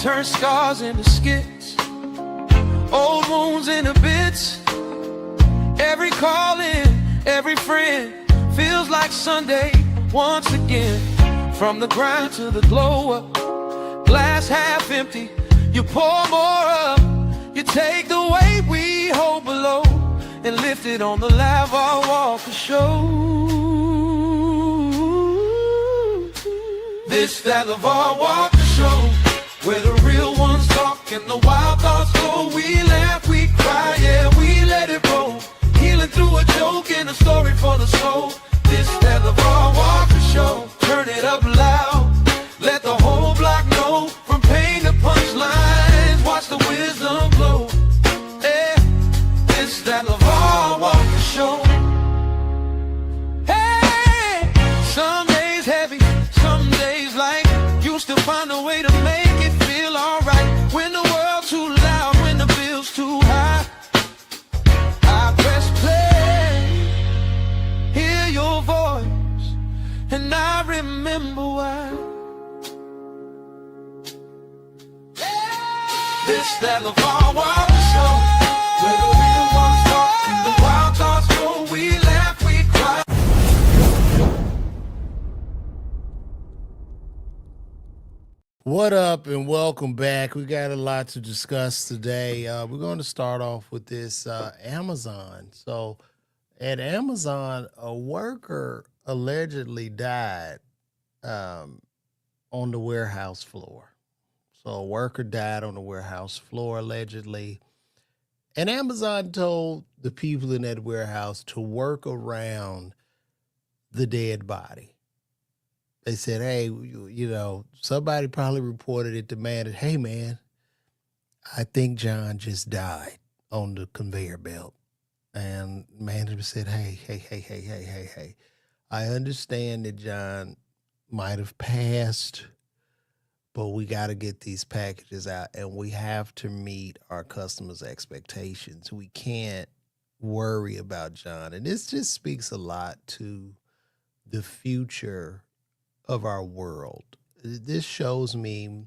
turn scars into skits, old wounds into bits. Every call in, every friend feels like Sunday once again. From the grind to the glow up, glass half empty, you pour more up. You take the weight we hold below and lift it on the lava walk of show. This that Lavar walk of show, where the real ones talk and the wild thoughts go. We laugh, we cry, yeah, we let it roll. Healing through a joke and a story for the soul. This that Lavar walk of show, turn it up loud, let the whole block know. From pain to punchlines, watch the wisdom glow. Yeah, this that Lavar walk of show. Hey, some days heavy, some days light. You still find a way to make it feel alright. When the world's too loud, when the bill's too high, I press play, hear your voice, and I remember why. This that Lavar walk of show, where the real ones talk and the wild thoughts go. We laugh, we cry. What up and welcome back. We got a lot to discuss today. We're going to start off with this Amazon. So at Amazon, a worker allegedly died on the warehouse floor. So a worker died on the warehouse floor allegedly. And Amazon told the people in that warehouse to work around the dead body. They said, hey, you know, somebody probably reported it, demanded, hey, man, I think John just died on the conveyor belt. And management said, hey. I understand that John might have passed, but we got to get these packages out and we have to meet our customers' expectations. We can't worry about John. And this just speaks a lot to the future of our world. This shows me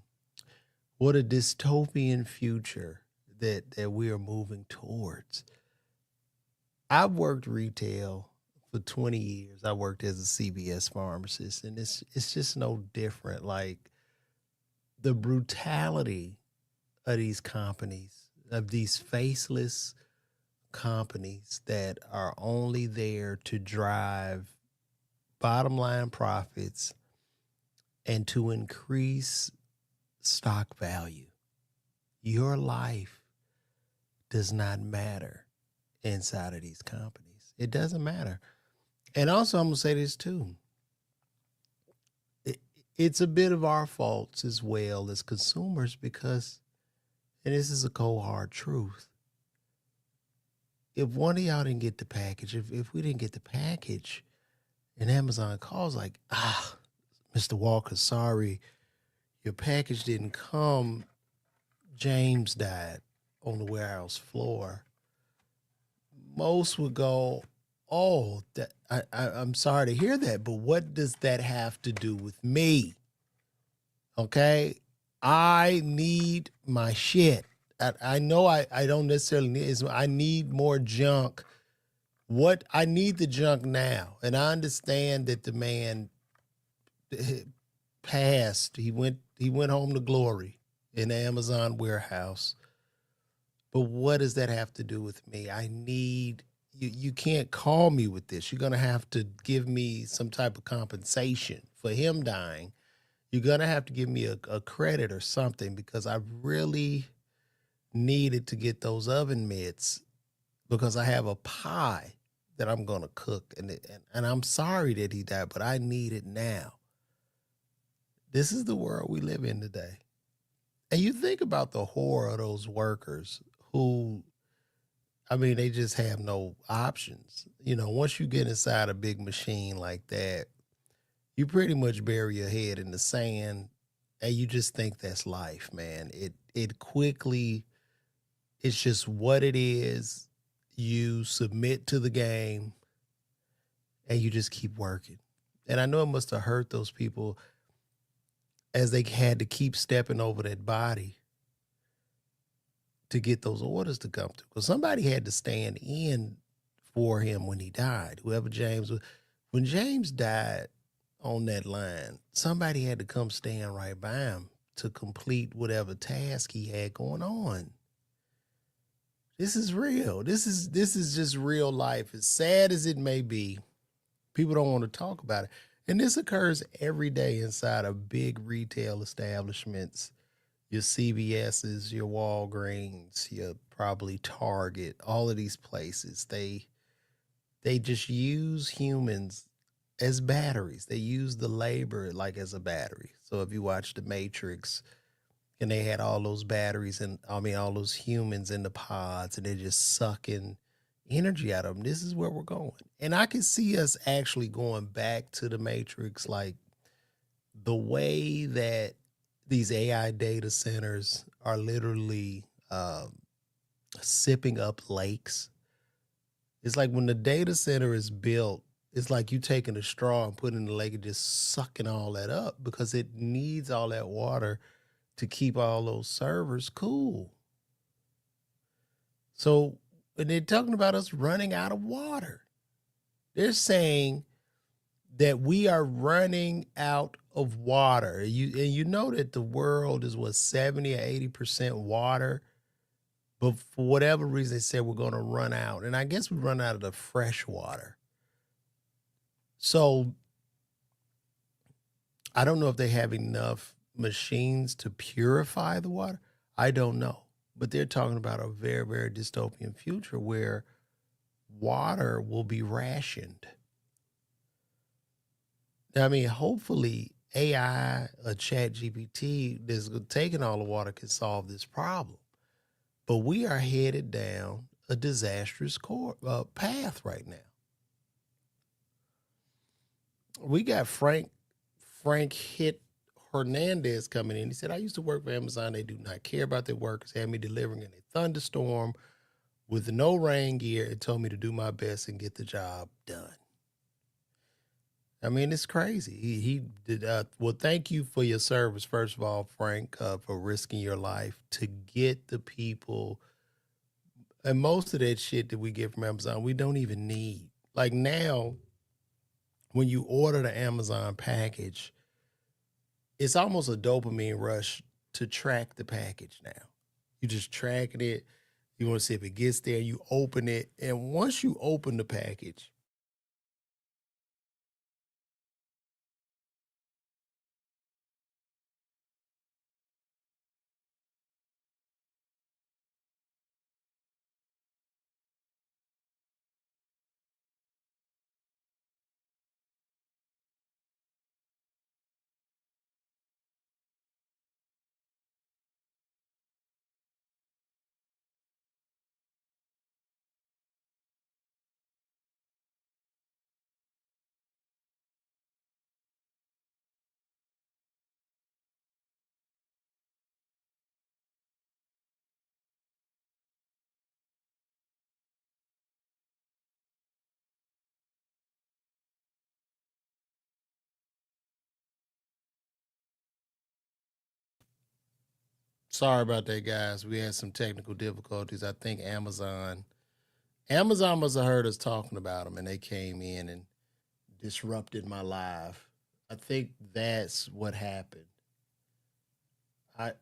what a dystopian future that we are moving towards. I've worked retail for 20 years. I worked as a CVS pharmacist, and it's just no different. Like the brutality of these companies, of these faceless companies that are only there to drive bottom line profits and to increase stock value. Your life does not matter inside of these companies. It doesn't matter. And also, I'm going to say this too. It's a bit of our faults as well as consumers because, and this is a cold, hard truth, if one of y'all didn't get the package, if we didn't get the package, and Amazon calls like, Mr. Walker, sorry, your package didn't come. James died on the warehouse floor. Most would go, oh, I'm sorry to hear that, but what does that have to do with me? Okay? I need my shit. I know I don't necessarily need it. I need more junk. I need the junk now. And I understand that the man passed. He went home to glory in the Amazon warehouse. But what does that have to do with me? I need you can't call me with this. You're gonna have to give me some type of compensation for him dying. You're gonna have to give me a credit or something because I really needed to get those oven mitts because I have a pie that I'm gonna cook and I'm sorry that he died, but I need it now. This is the world we live in today. And you think about the horror of those workers who, I mean, they just have no options. You know, once you get inside a big machine like that, you pretty much bury your head in the sand and you just think that's life, man. It quickly, it's just what it is. You submit to the game and you just keep working. And I know it must have hurt those people. as they had to keep stepping over that body to get those orders to come through. Because somebody had to stand in for him when he died. Whoever James was, when James died on that line, somebody had to come stand right by him to complete whatever task he had going on. This is real. This is just real life. As sad as it may be, people don't want to talk about it. And this occurs every day inside of big retail establishments, your CVS's, your Walgreens, your probably Target, all of these places. They just use humans as batteries. They use the labor like as a battery. So if you watch The Matrix, and they had all those batteries and I mean all those humans in the pods, and they're just sucking energy out of them. This is where we're going, and I can see us actually going back to the Matrix, like the way that these AI data centers are literally sipping up lakes. It's like when the data center is built, it's like you taking a straw and putting in the lake and just sucking all that up because it needs all that water to keep all those servers cool. So when they're talking about us running out of water, they're saying that we are running out of water. You know that the world is what 70 or 80% water, but for whatever reason they said we're going to run out. And I guess we run out of the fresh water. So I don't know if they have enough machines to purify the water. I don't know. But they're talking about a very, very dystopian future where water will be rationed. I mean, hopefully AI, a chat GPT that's taking all the water can solve this problem. But we are headed down a disastrous path right now. We got Frank Hit Hernandez coming in. He said, I used to work for Amazon. They do not care about their workers. Had me delivering in a thunderstorm with no rain gear and told me to do my best and get the job done. I mean, it's crazy. He did. Well, thank you for your service, first of all, Frank, for risking your life to get the people. And most of that shit that we get from Amazon, we don't even need. Like now, when you order the Amazon package, it's almost a dopamine rush to track the package now. You just tracking it. You want to see if it gets there. You open it. And once you open the package, sorry about that, guys. We had some technical difficulties. I think Amazon must have heard us talking about them and they came in and disrupted my live. I think that's what happened. I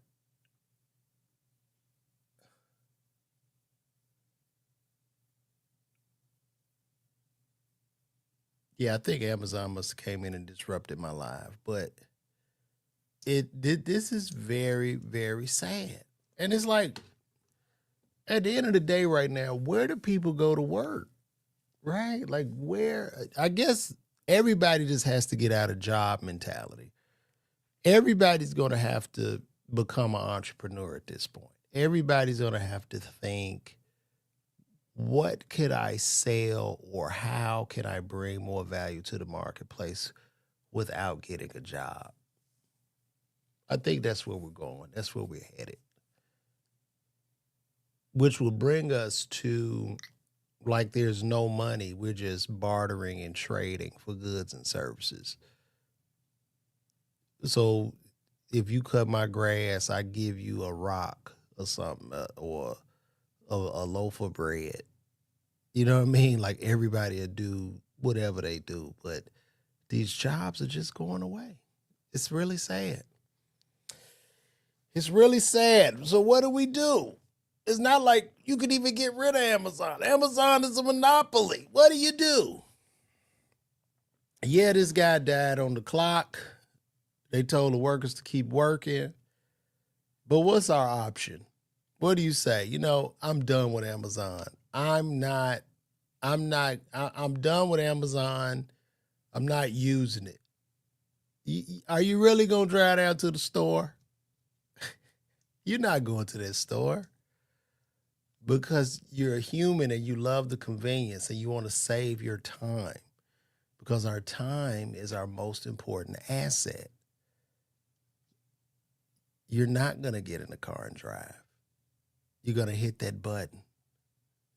Yeah, I think Amazon must have came in and disrupted my live. But it did this is very, very sad. And it's like at the end of the day right now, where do people go to work? Right? Like where I guess everybody just has to get out of job mentality. Everybody's gonna have to become an entrepreneur at this point. Everybody's gonna have to think, what could I sell or how can I bring more value to the marketplace without getting a job? I think that's where we're going. That's where we're headed, which will bring us to like there's no money. We're just bartering and trading for goods and services. So if you cut my grass, I give you a rock or something, or a loaf of bread. You know what I mean? Like everybody will do whatever they do, but these jobs are just going away. It's really sad. It's really sad. So what do we do? It's not like you could even get rid of Amazon. Amazon is a monopoly. What do you do? Yeah, this guy died on the clock. They told the workers to keep working. But what's our option? What do you say? I'm done with Amazon. I'm done with Amazon. I'm not using it. Are you really going to drive down to the store? You're not going to that store because you're a human and you love the convenience and you want to save your time because our time is our most important asset. You're not going to get in the car and drive. You're going to hit that button.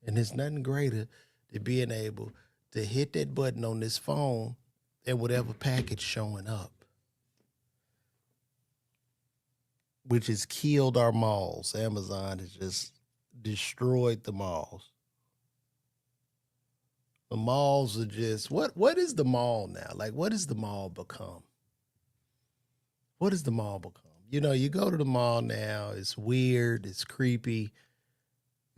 And there's nothing greater than being able to hit that button on this phone and whatever package showing up, which has killed our malls. Amazon has just destroyed the malls. The malls are just, what is the mall now? Like, what has the mall become? What does the mall become? You go to the mall now, it's weird, it's creepy.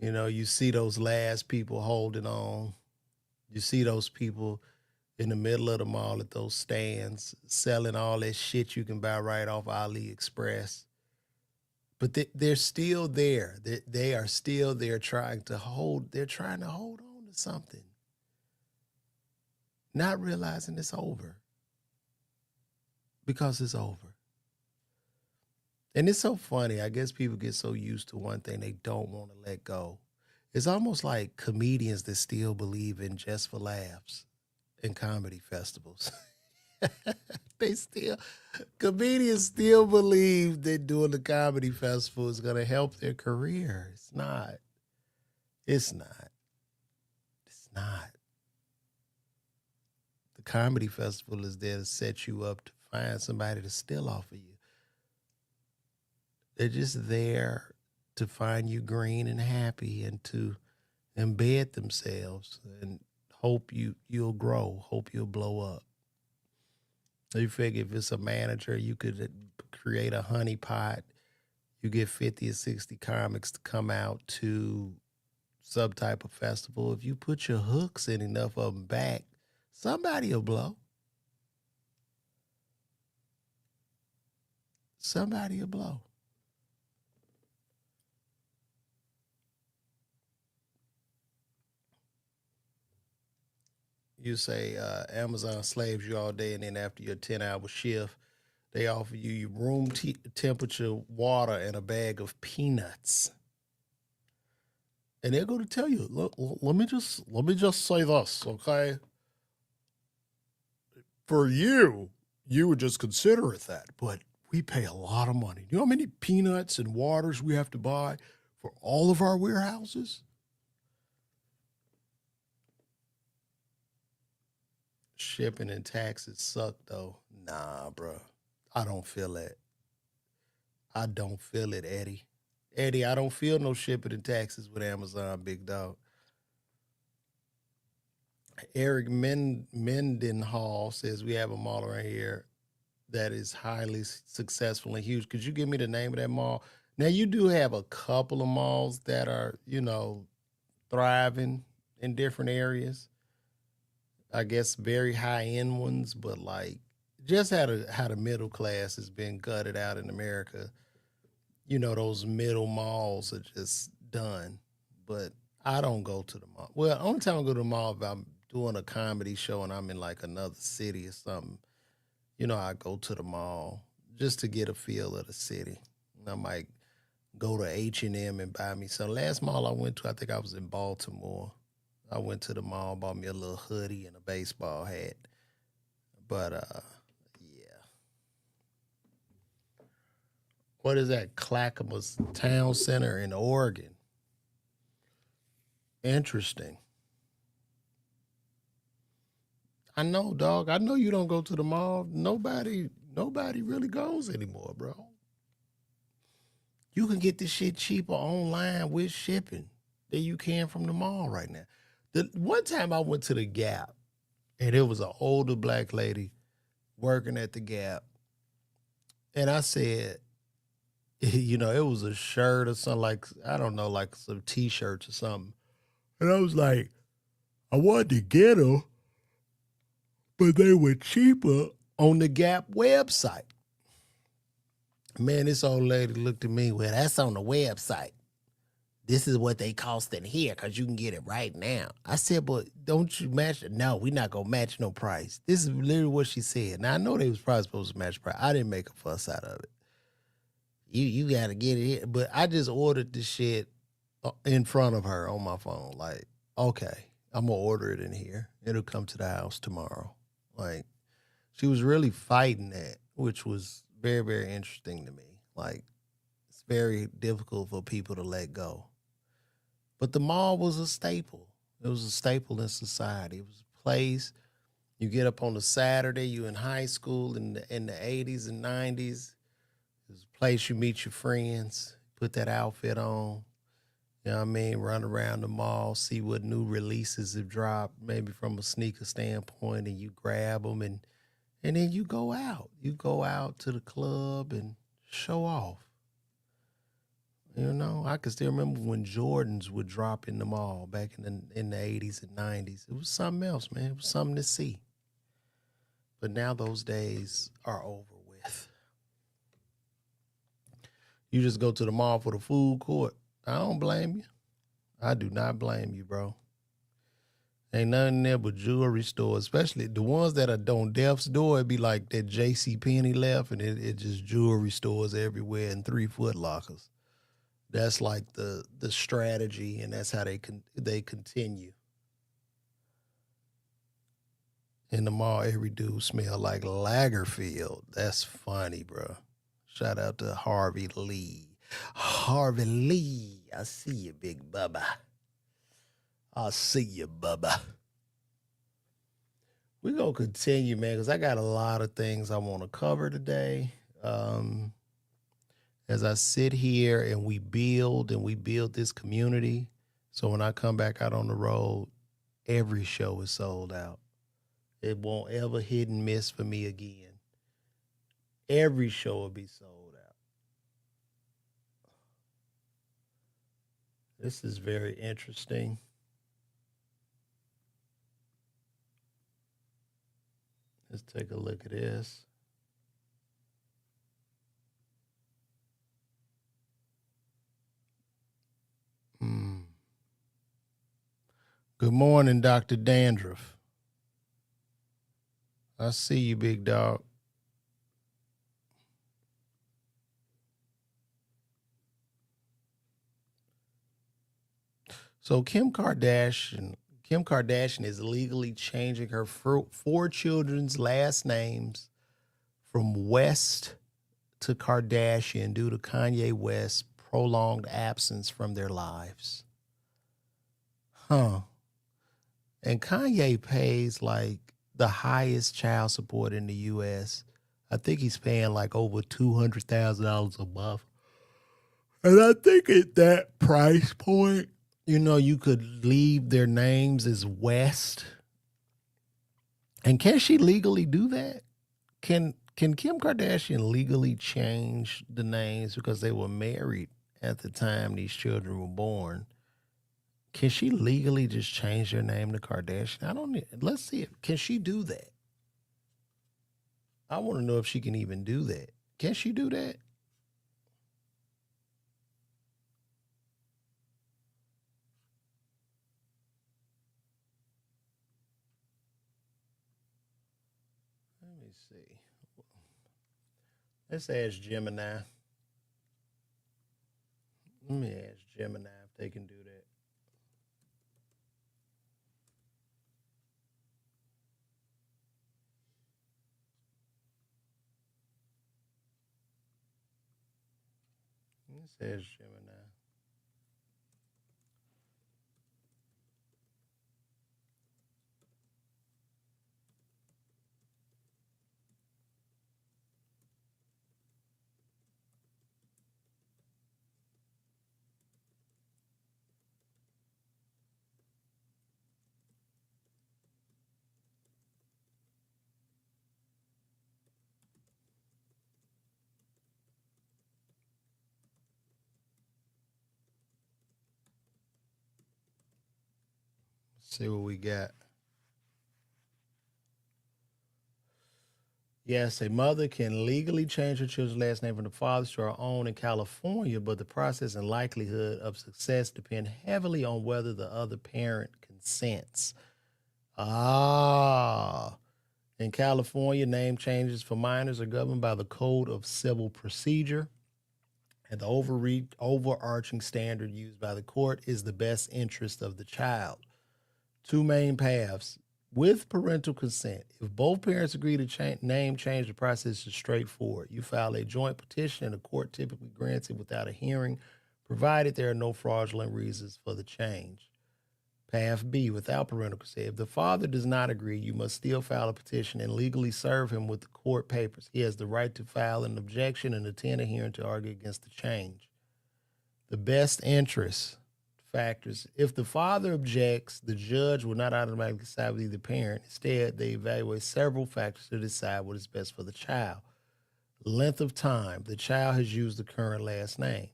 You see those last people holding on. You see those people in the middle of the mall at those stands selling all that shit you can buy right off AliExpress. But they're still there. They are still there they're trying to hold on to something. Not realizing it's over. Because it's over. And it's so funny. I guess people get so used to one thing they don't want to let go. It's almost like comedians that still believe in just for laughs in comedy festivals. Comedians still believe that doing the comedy festival is going to help their career. It's not. It's not. It's not. The comedy festival is there to set you up to find somebody to steal off of you. They're just there to find you green and happy and to embed themselves and hope you'll grow, hope you'll blow up. So you figure if it's a manager, you could create a honey pot. You get 50 or 60 comics to come out to some type of festival. If you put your hooks in enough of them back, somebody will blow. Somebody will blow. You say Amazon slaves you all day, and then after your 10-hour shift, they offer you your room temperature water and a bag of peanuts. And they're going to tell you, look, let me just say this, okay? For you would just consider it that, but we pay a lot of money. You know how many peanuts and waters we have to buy for all of our warehouses? Shipping and taxes suck though. Nah, bro. I don't feel it. I don't feel it, Eddie. Eddie, I don't feel no shipping and taxes with Amazon, big dog. Eric Mendenhall says we have a mall right here that is highly successful and huge. Could you give me the name of that mall? Now you do have a couple of malls that are, thriving in different areas. I guess very high end ones, but like just how the middle class has been gutted out in America. Those middle malls are just done. But I don't go to the mall. Well, only time I go to the mall if I'm doing a comedy show and I'm in like another city or something. I go to the mall just to get a feel of the city. And I might go to H&M and buy me some. Last mall I went to, I think I was in Baltimore. I went to the mall, bought me a little hoodie and a baseball hat. But yeah. What is that? Clackamas Town Center in Oregon. Interesting. I know, dog. I know you don't go to the mall. Nobody Nobody really goes anymore, bro. You can get this shit cheaper online with shipping than you can from the mall right now. The one time I went to the Gap and it was an older black lady working at the Gap, and I said, it was a shirt or something, like I don't know, like some t-shirts or something. And I was like, I wanted to get them, but they were cheaper on the Gap website. Man, this old lady looked at me, well, that's on the website. This is what they cost in here because you can get it right now. I said, but don't you match it? No, we're not going to match no price. This is literally what she said. Now, I know they was probably supposed to match price. I didn't make a fuss out of it. You got to get it here. But I just ordered the shit in front of her on my phone. Like, okay, I'm going to order it in here. It'll come to the house tomorrow. Like, she was really fighting that, which was very, very interesting to me. Like, it's very difficult for people to let go. But the mall was a staple. It was a staple in society. It was a place you get up on a Saturday, you in high school in the 80s and 90s. It was a place you meet your friends, put that outfit on, you know what I mean, run around the mall, see what new releases have dropped, maybe from a sneaker standpoint, and you grab them and then you go out. You go out to the club and show off. You know, I can still remember when Jordans would drop in the mall back in the 80s and 90s. It was something else, man. It was something to see. But now those days are over with. You just go to the mall for the food court. I don't blame you. I do not blame you, bro. Ain't nothing there but jewelry stores, especially the ones that are on death's door. It'd be like that J.C. Penney left, and it just jewelry stores everywhere and 3 Foot Lockers. That's like the strategy, and that's how they continue. In the mall, every dude smell like Lagerfield. That's funny, bro. Shout out to Harvey Lee. Harvey Lee, I see you, big bubba. I see you, bubba. We're going to continue, man, because I got a lot of things I want to cover today. As I sit here and we build this community. So when I come back out on the road, every show is sold out. It won't ever hit and miss for me again. Every show will be sold out. This is very interesting. Let's take a look at this. Good morning, Dr. Dandruff. I see you, big dog. So Kim Kardashian is legally changing her 4 children's last names from West to Kardashian due to Kanye West's prolonged absence from their lives. Huh. And Kanye pays like the highest child support in the U.S. I think he's paying like over $200,000 a month. And I think at that price point, you could leave their names as West. And can she legally do that? Can Kim Kardashian legally change the names because they were married at the time these children were born? Can she legally just change their name to Kardashian? Let's see it. Can she do that? I want to know if she can even do that. Can she do that? Let me see. Let's ask Gemini. Let me ask Gemini if they can do that. Let's ask Gemini. See what we got. Yes, a mother can legally change her children's last name from the father's to her own in California, but the process and likelihood of success depend heavily on whether the other parent consents. Ah, in California, name changes for minors are governed by the Code of Civil Procedure, and the overarching standard used by the court is the best interest of the child. Two main paths with parental consent. If both parents agree to name change, the process is straightforward. You file a joint petition, and the court typically grants it without a hearing, provided there are no fraudulent reasons for the change. Path B, without parental consent. If the father does not agree, you must still file a petition and legally serve him with the court papers. He has the right to file an objection and attend a hearing to argue against the change. The best interest factors. If the father objects, the judge will not automatically side with either parent. Instead, they evaluate several factors to decide what is best for the child. Length of time the child has used the current last name.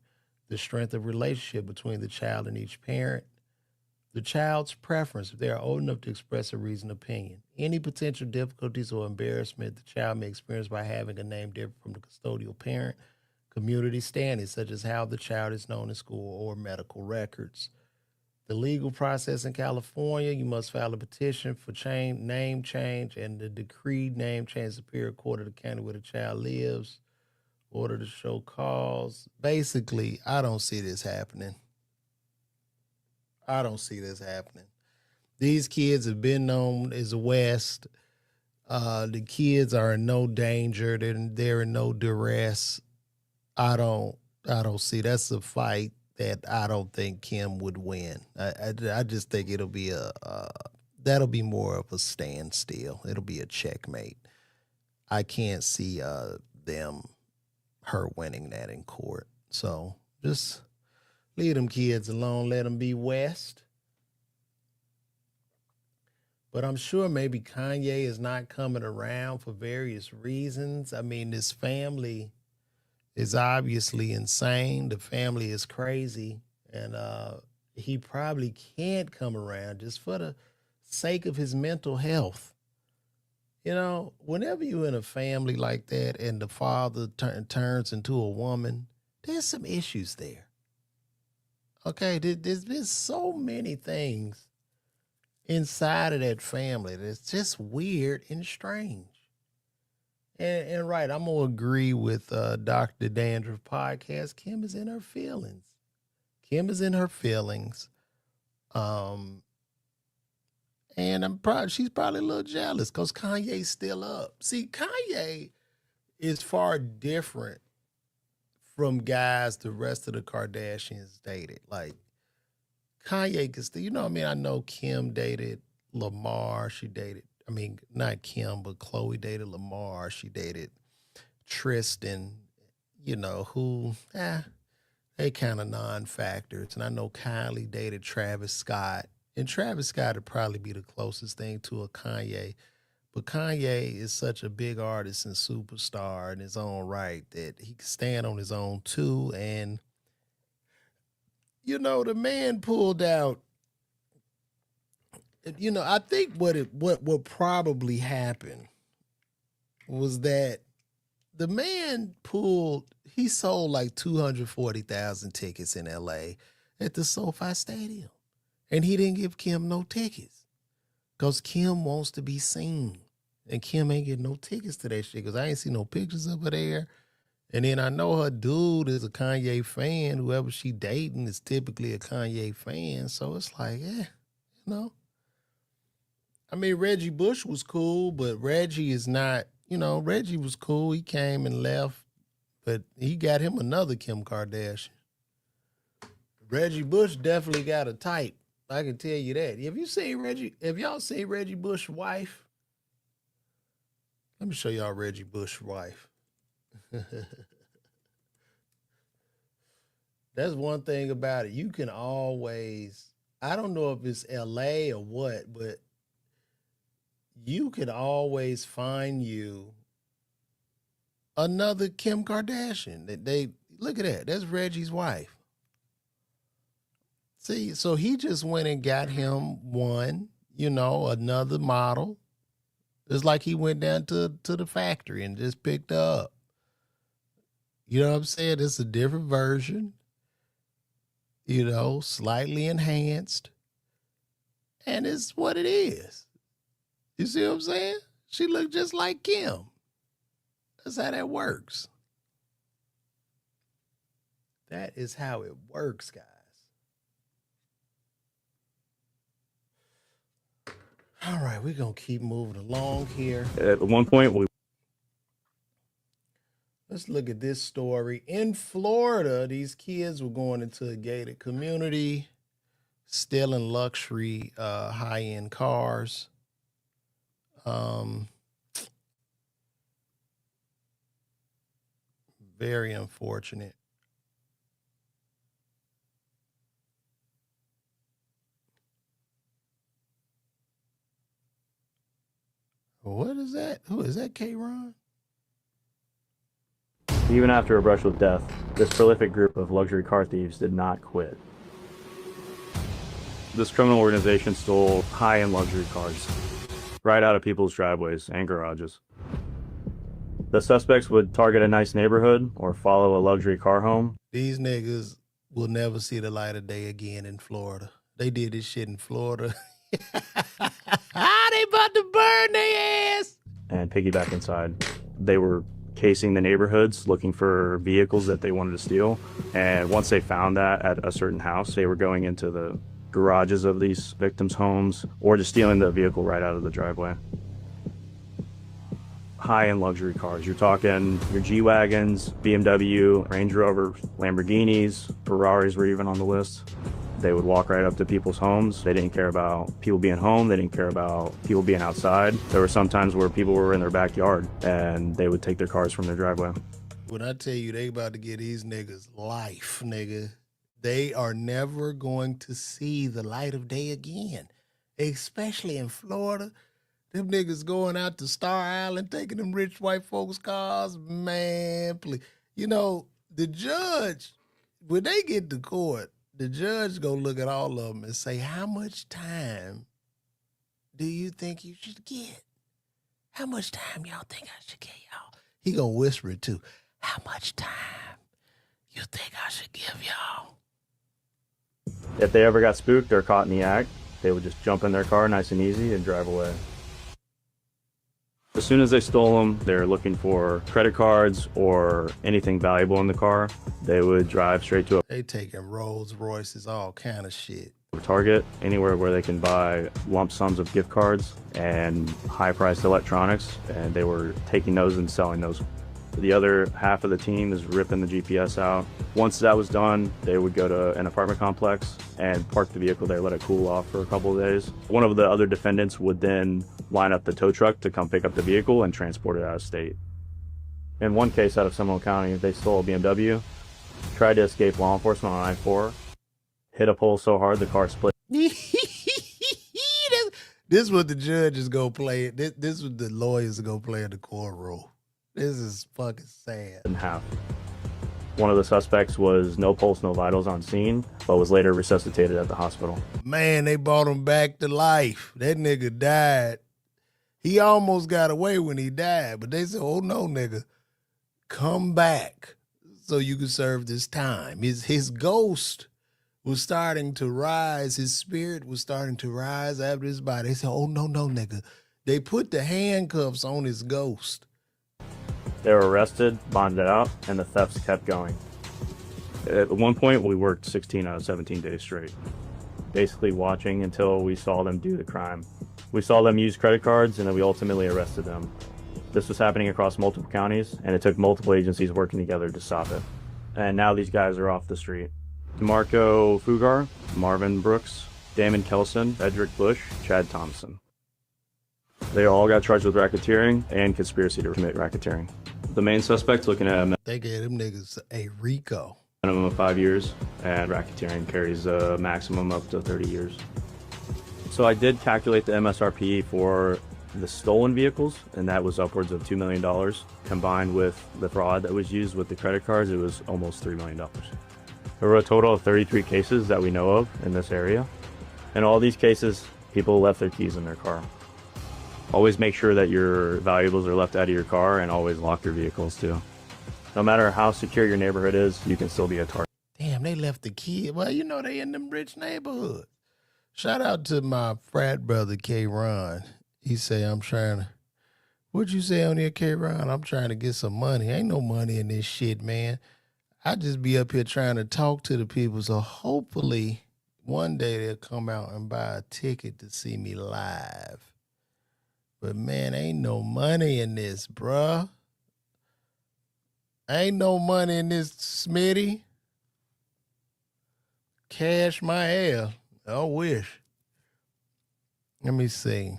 The strength of relationship between the child and each parent. The child's preference if they are old enough to express a reasoned opinion. Any potential difficulties or embarrassment the child may experience by having a name different from the custodial parent. Community standings, such as how the child is known in school or medical records. The legal process in California, you must file a petition for name change and the decreed name change Superior Court of the county where the child lives. Order to show cause. Basically, I don't see this happening. I don't see this happening. These kids have been known as West. The kids are in no danger. They're in no duress. I don't see. That's a fight that I don't think Kim would win. I just think it'll be that'll be more of a standstill. It'll be a checkmate. I can't see her winning that in court. So just leave them kids alone. Let them be West. But I'm sure maybe Kanye is not coming around for various reasons. I mean, this family is obviously insane. The family is crazy. And he probably can't come around just for the sake of his mental health. You know, whenever you're in a family like that and the father turns into a woman, there's some issues there. Okay, there's been so many things inside of that family that's just weird and strange. And right, I'm gonna agree with Dr. Dandruff podcast. Kim is in her feelings. Kim is in her feelings. And she's probably a little jealous because Kanye's still up. See, Kanye is far different from guys the rest of the Kardashians dated. Like Kanye could still, what I mean? I know Kim dated Lamar. She dated, I mean, not Kim, but Chloe dated Lamar. She dated Tristan, who, they kind of non-factors. And I know Kylie dated Travis Scott. And Travis Scott would probably be the closest thing to a Kanye. But Kanye is such a big artist and superstar in his own right that he can stand on his own too. And, the man pulled out, I think what probably happened was that the man he sold like 240,000 tickets in LA at the SoFi Stadium. And he didn't give Kim no tickets because Kim wants to be seen. And Kim ain't getting no tickets to that shit because I ain't see no pictures of her there. And then I know her dude is a Kanye fan. Whoever she dating is typically a Kanye fan. So it's like, I mean, Reggie Bush was cool, but Reggie is not, Reggie was cool. He came and left, but he got him another Kim Kardashian. Reggie Bush definitely got a type. I can tell you that. Have y'all seen Reggie Bush's wife? Let me show y'all Reggie Bush's wife. That's one thing about it. You can always, I don't know if it's LA or what, but you can always find you another Kim Kardashian. They look at that. That's Reggie's wife. See, so he just went and got him one, another model. It's like he went down to the factory and just picked her up. You know what I'm saying? It's a different version, slightly enhanced. And it's what it is. You see what I'm saying? She looked just like Kim. That's how that works. That is how it works, guys. All right, we're going to keep moving along here. At one point, Let's look at this story. In Florida, these kids were going into a gated community, stealing luxury high-end cars. Very unfortunate. What is that? Who is that, K-Ron? even after a brush with death, this prolific group of luxury car thieves did not quit. This criminal organization stole high-end luxury cars right out of people's driveways and garages. The suspects would target a nice neighborhood or follow a luxury car home. These niggas will never see the light of day again in Florida. They did this shit in Florida. They about to burn their ass. And piggyback inside. They were casing the neighborhoods looking for vehicles that they wanted to steal. And once they found that at a certain house, they were going into the garages of these victims' homes or just stealing the vehicle right out of the driveway. High-end luxury cars. You're talking your G-Wagons, BMW, Range Rovers, Lamborghinis, Ferraris were even on the list. They would walk right up to people's homes. They didn't care about people being home. They didn't care about people being outside. There were some times where people were in their backyard and they would take their cars from their driveway. When I tell you they about to get these niggas life, nigga, they are never going to see the light of day again, especially in Florida. Them niggas going out to Star Island, taking them rich white folks' cars, man, please. You know, the judge, when they get to court, the judge gonna look at all of them and say, how much time do you think you should get? How much time y'all think I should get y'all? He gonna whisper it too. How much time you think I should give y'all? If they ever got spooked or caught in the act, they would just jump in their car nice and easy and drive away. As soon as they stole them, they're looking for credit cards or anything valuable in the car. They would drive straight to They taking Rolls Royces, all kind of shit. a Target, anywhere where they can buy lump sums of gift cards and high-priced electronics, and they were taking those and selling those. The other half of the team is ripping the GPS out. Once that was done, they would go to an apartment complex and park the vehicle there, let it cool off for a couple of days. One of the other defendants would then line up the tow truck to come pick up the vehicle and transport it out of state. In one case out of Seminole County, they stole a BMW, tried to escape law enforcement on I-4, hit a pole so hard the car split. This is what the judge is gonna play. This is what the lawyers are gonna play in the courtroom. This is fucking sad. In half. One of the suspects was no pulse, no vitals on scene, but was later resuscitated at the hospital. Man, they brought him back to life. That nigga died. He almost got away when he died, but they said, oh no, nigga, come back so you can serve this time. His ghost was starting to rise. His spirit was starting to rise after his body. They said, oh no, nigga. They put the handcuffs on his ghost. They were arrested, bonded out, and the thefts kept going. At one point, we worked 16 out of 17 days straight, basically watching until we saw them do the crime. We saw them use credit cards, and then we ultimately arrested them. This was happening across multiple counties, and it took multiple agencies working together to stop it. And now these guys are off the street. DeMarco Fugar, Marvin Brooks, Damon Kelson, Edric Bush, Chad Thompson. They all got charged with racketeering and conspiracy to commit racketeering. The main suspect looking at a They gave them niggas a RICO. minimum of 5 years, and racketeering carries a maximum up to 30 years. So I did calculate the MSRP for the stolen vehicles, and that was upwards of $2 million. Combined with the fraud that was used with the credit cards, it was almost $3 million. There were a total of 33 cases that we know of in this area. In all these cases, people left their keys in their car. Always make sure that your valuables are left out of your car, and always lock your vehicles too. No matter how secure your neighborhood is, you can still be a target. Damn, they left the key. Well, you know they in them rich neighborhoods. Shout out to my frat brother, K. Ron. He say, I'm trying to, what'd you say on there, K. Ron? I'm trying to get some money. Ain't no money in this shit, man. I just be up here trying to talk to the people, so hopefully one day they'll come out and buy a ticket to see me live. But man, ain't no money in this, bruh. Ain't no money in this, Smitty. Cash my ass. I wish. Let me see.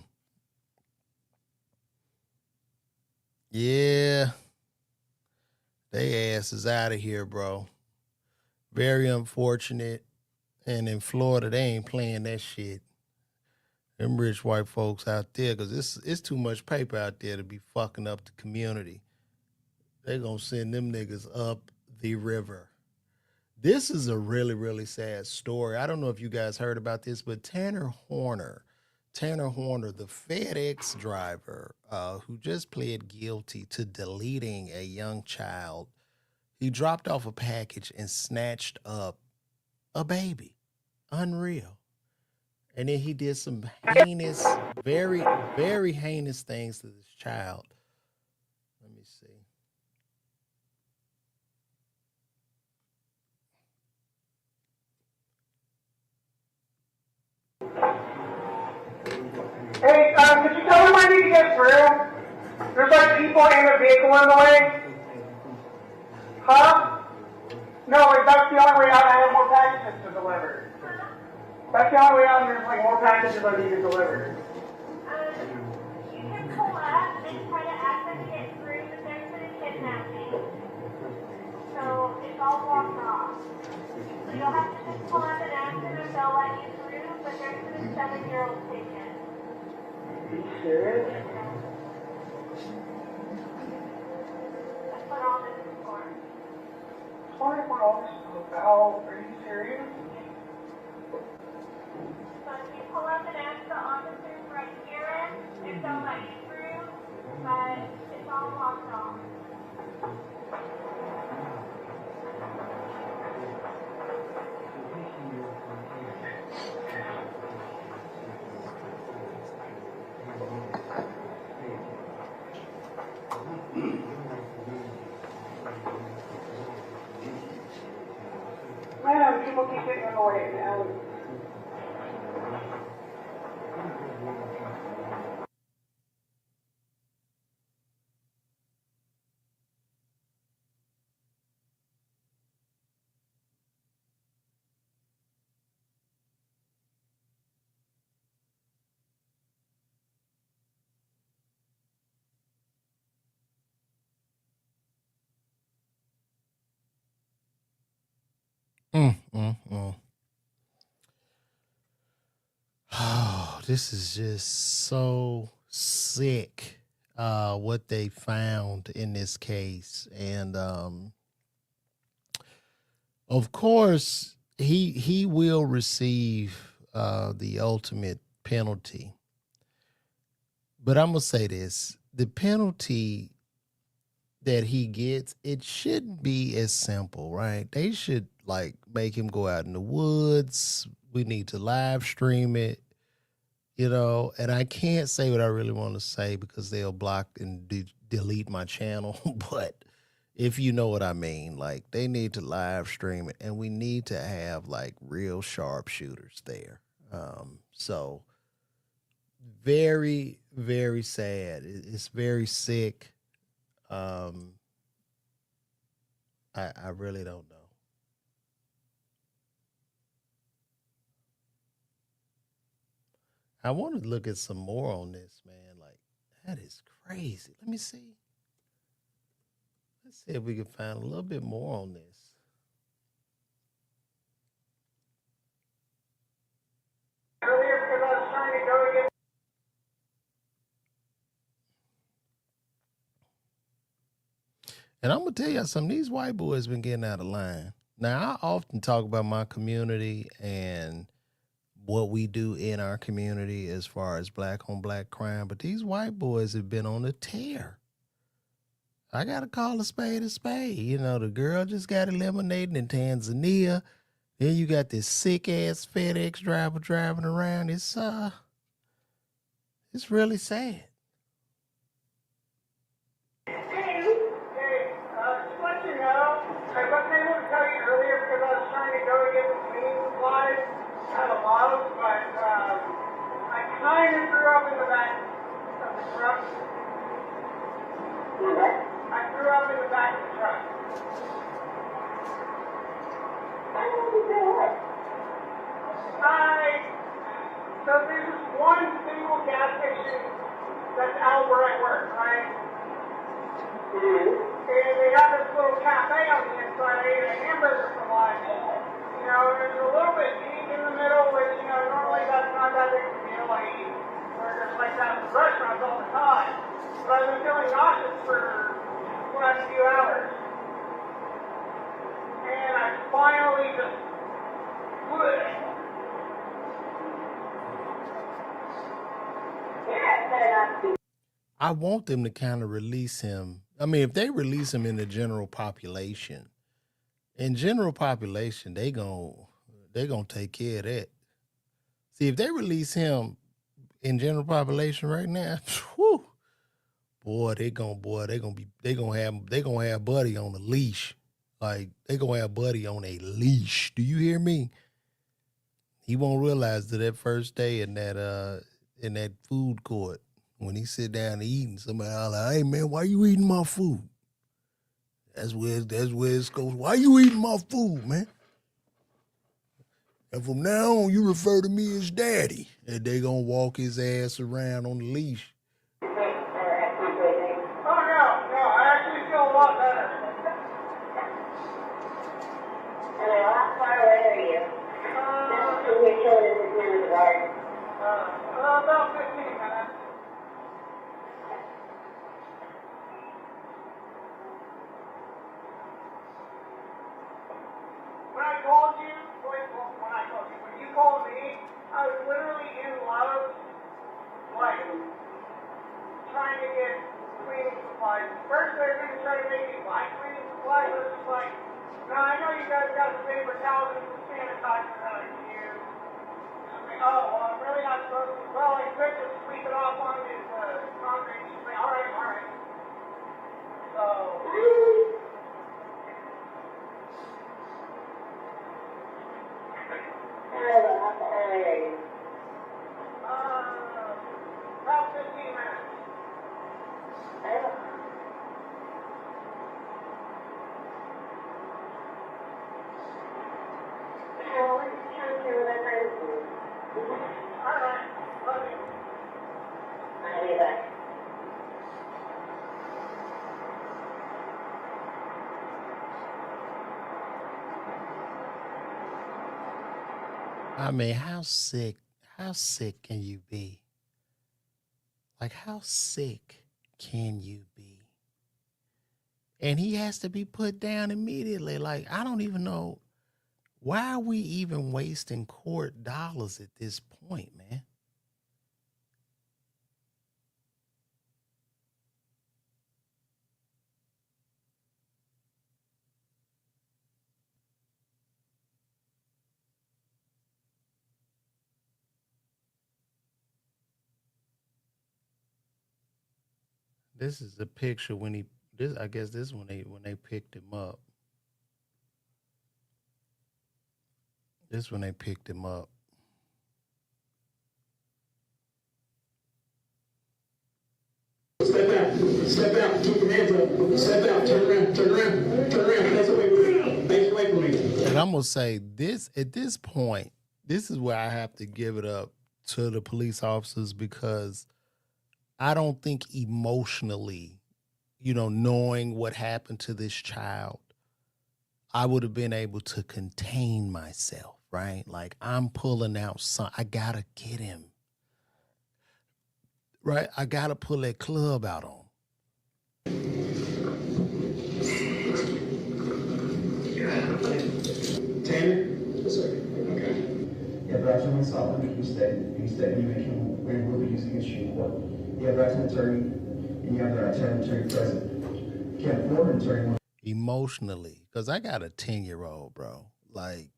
Yeah. They ass is out of here, bro. Very unfortunate. And in Florida, they ain't playing that shit. Them rich white folks out there, because it's too much paper out there to be fucking up the community. They gonna send them niggas up the river. This is a really, really sad story. I don't know if you guys heard about this, but Tanner Horner, the FedEx driver who just pled guilty to deleting a young child, he dropped off a package and snatched up a baby. Unreal. And then he did some heinous, very, very heinous things to this child. Let me see. Hey, could you tell him I need to get through? There's like people in the vehicle in the way. Huh? No, like that's the only way out. I have more packages to deliver. That's the only way out. There's like more packages I need to deliver. You can pull up and try to ask them to get through, but there's been a kidnapping. So it's all blocked off. So you'll have to just pull up and ask them if they'll let you through, but there's been a 7-year-old taken. Are you serious? I put all this in court. Sorry for all this. Oh, are you serious? So if you pull up and ask the officers right here if they'll let you through, but it's all blocked off. Man, people keep getting in the way now. Oh, this is just so sick. What they found in this case, and of course, he will receive the ultimate penalty. But I'm gonna say this: the penalty that he gets, it shouldn't be as simple, right? They should like make him go out in the woods. We need to live stream it, and I can't say what I really want to say because they'll block and delete my channel. But if you know what I mean, like they need to live stream it, and we need to have like real sharpshooters there. So very, very sad. It's very sick. I really don't know. I want to look at some more on this, man. Like, that is crazy. Let me see. Let's see if we can find a little bit more on this. Earlier because I was trying to go to get. And I'm gonna tell you something. These white boys been getting out of line. Now, I often talk about my community and what we do in our community as far as black on black crime, but these white boys have been on a tear. I gotta call a spade a spade. You know, the girl just got eliminated in Tanzania. Then you got this sick ass FedEx driver driving around. It's really sad. Hey, just to let you know, I wasn't able to tell you earlier because I was trying to go to get some cleaning supplies at a Lowe's, but I kind of grew up in the back of the truck. I grew up in the back of the truck. Why did you grow up? So there's this one single gas station that's out where I work, right? And they have this little cafe on the inside. I ate a hamburger for lunch. You know, there's a little bit deep in the middle, which, you know, normally that's not that big of a deal. I eat burgers like that in restaurants all the time. But I've been feeling nauseous for the last few hours. And I finally just I want them to kind of release him. I mean, if they release him in the general population, they gonna take care of that. See, if they release him in general population right now, whew, they gonna have Buddy on a leash. Like, they gonna have Buddy on a leash. Do you hear me? He won't realize that first day in that food court, when he sit down and eat, and somebody holler, "Hey man, why you eating my food?" That's where it goes. Why you eating my food, man? And from now on, you refer to me as daddy. And they gonna walk his ass around on the leash. Oh, no, I actually feel a lot better. How far away are you? You're killing this man in the garden. About 15 minutes. When you called me, I was literally in Lowe's, like, trying to get cleaning supplies. First, they were going to try to make me buy cleaning supplies. I was just like, no, I know you guys got some paper towels and some sanitizer that I can use. And I'm like, oh, well, I'm really not supposed to. Well, I could just sweep it off on this concrete. She's like, all right. So, How far away are you? about 15 minutes. All right, love you. I'll be back. I mean, how sick can you be? Like, how sick can you be? And he has to be put down immediately. Like, I don't even know, why are we even wasting court dollars at this point, man? This is the picture I guess this when they picked him up. This when they picked him up. Step out, keep your hands up. Step out, turn around. Face away from me. And I'm gonna say this, at this point, this is where I have to give it up to the police officers, because I don't think emotionally, knowing what happened to this child, I would have been able to contain myself, right? Like, I'm pulling out I gotta get him. Right? I gotta pull that club out on him. Tanner? Yes, sir. Okay. You have rights to remain silent in each state you make him when will be used against you in court. You have rights to an attorney, and you have the right to have an attorney present. You can't afford an attorney. Emotionally, because I got a 10-year-old, bro. Like,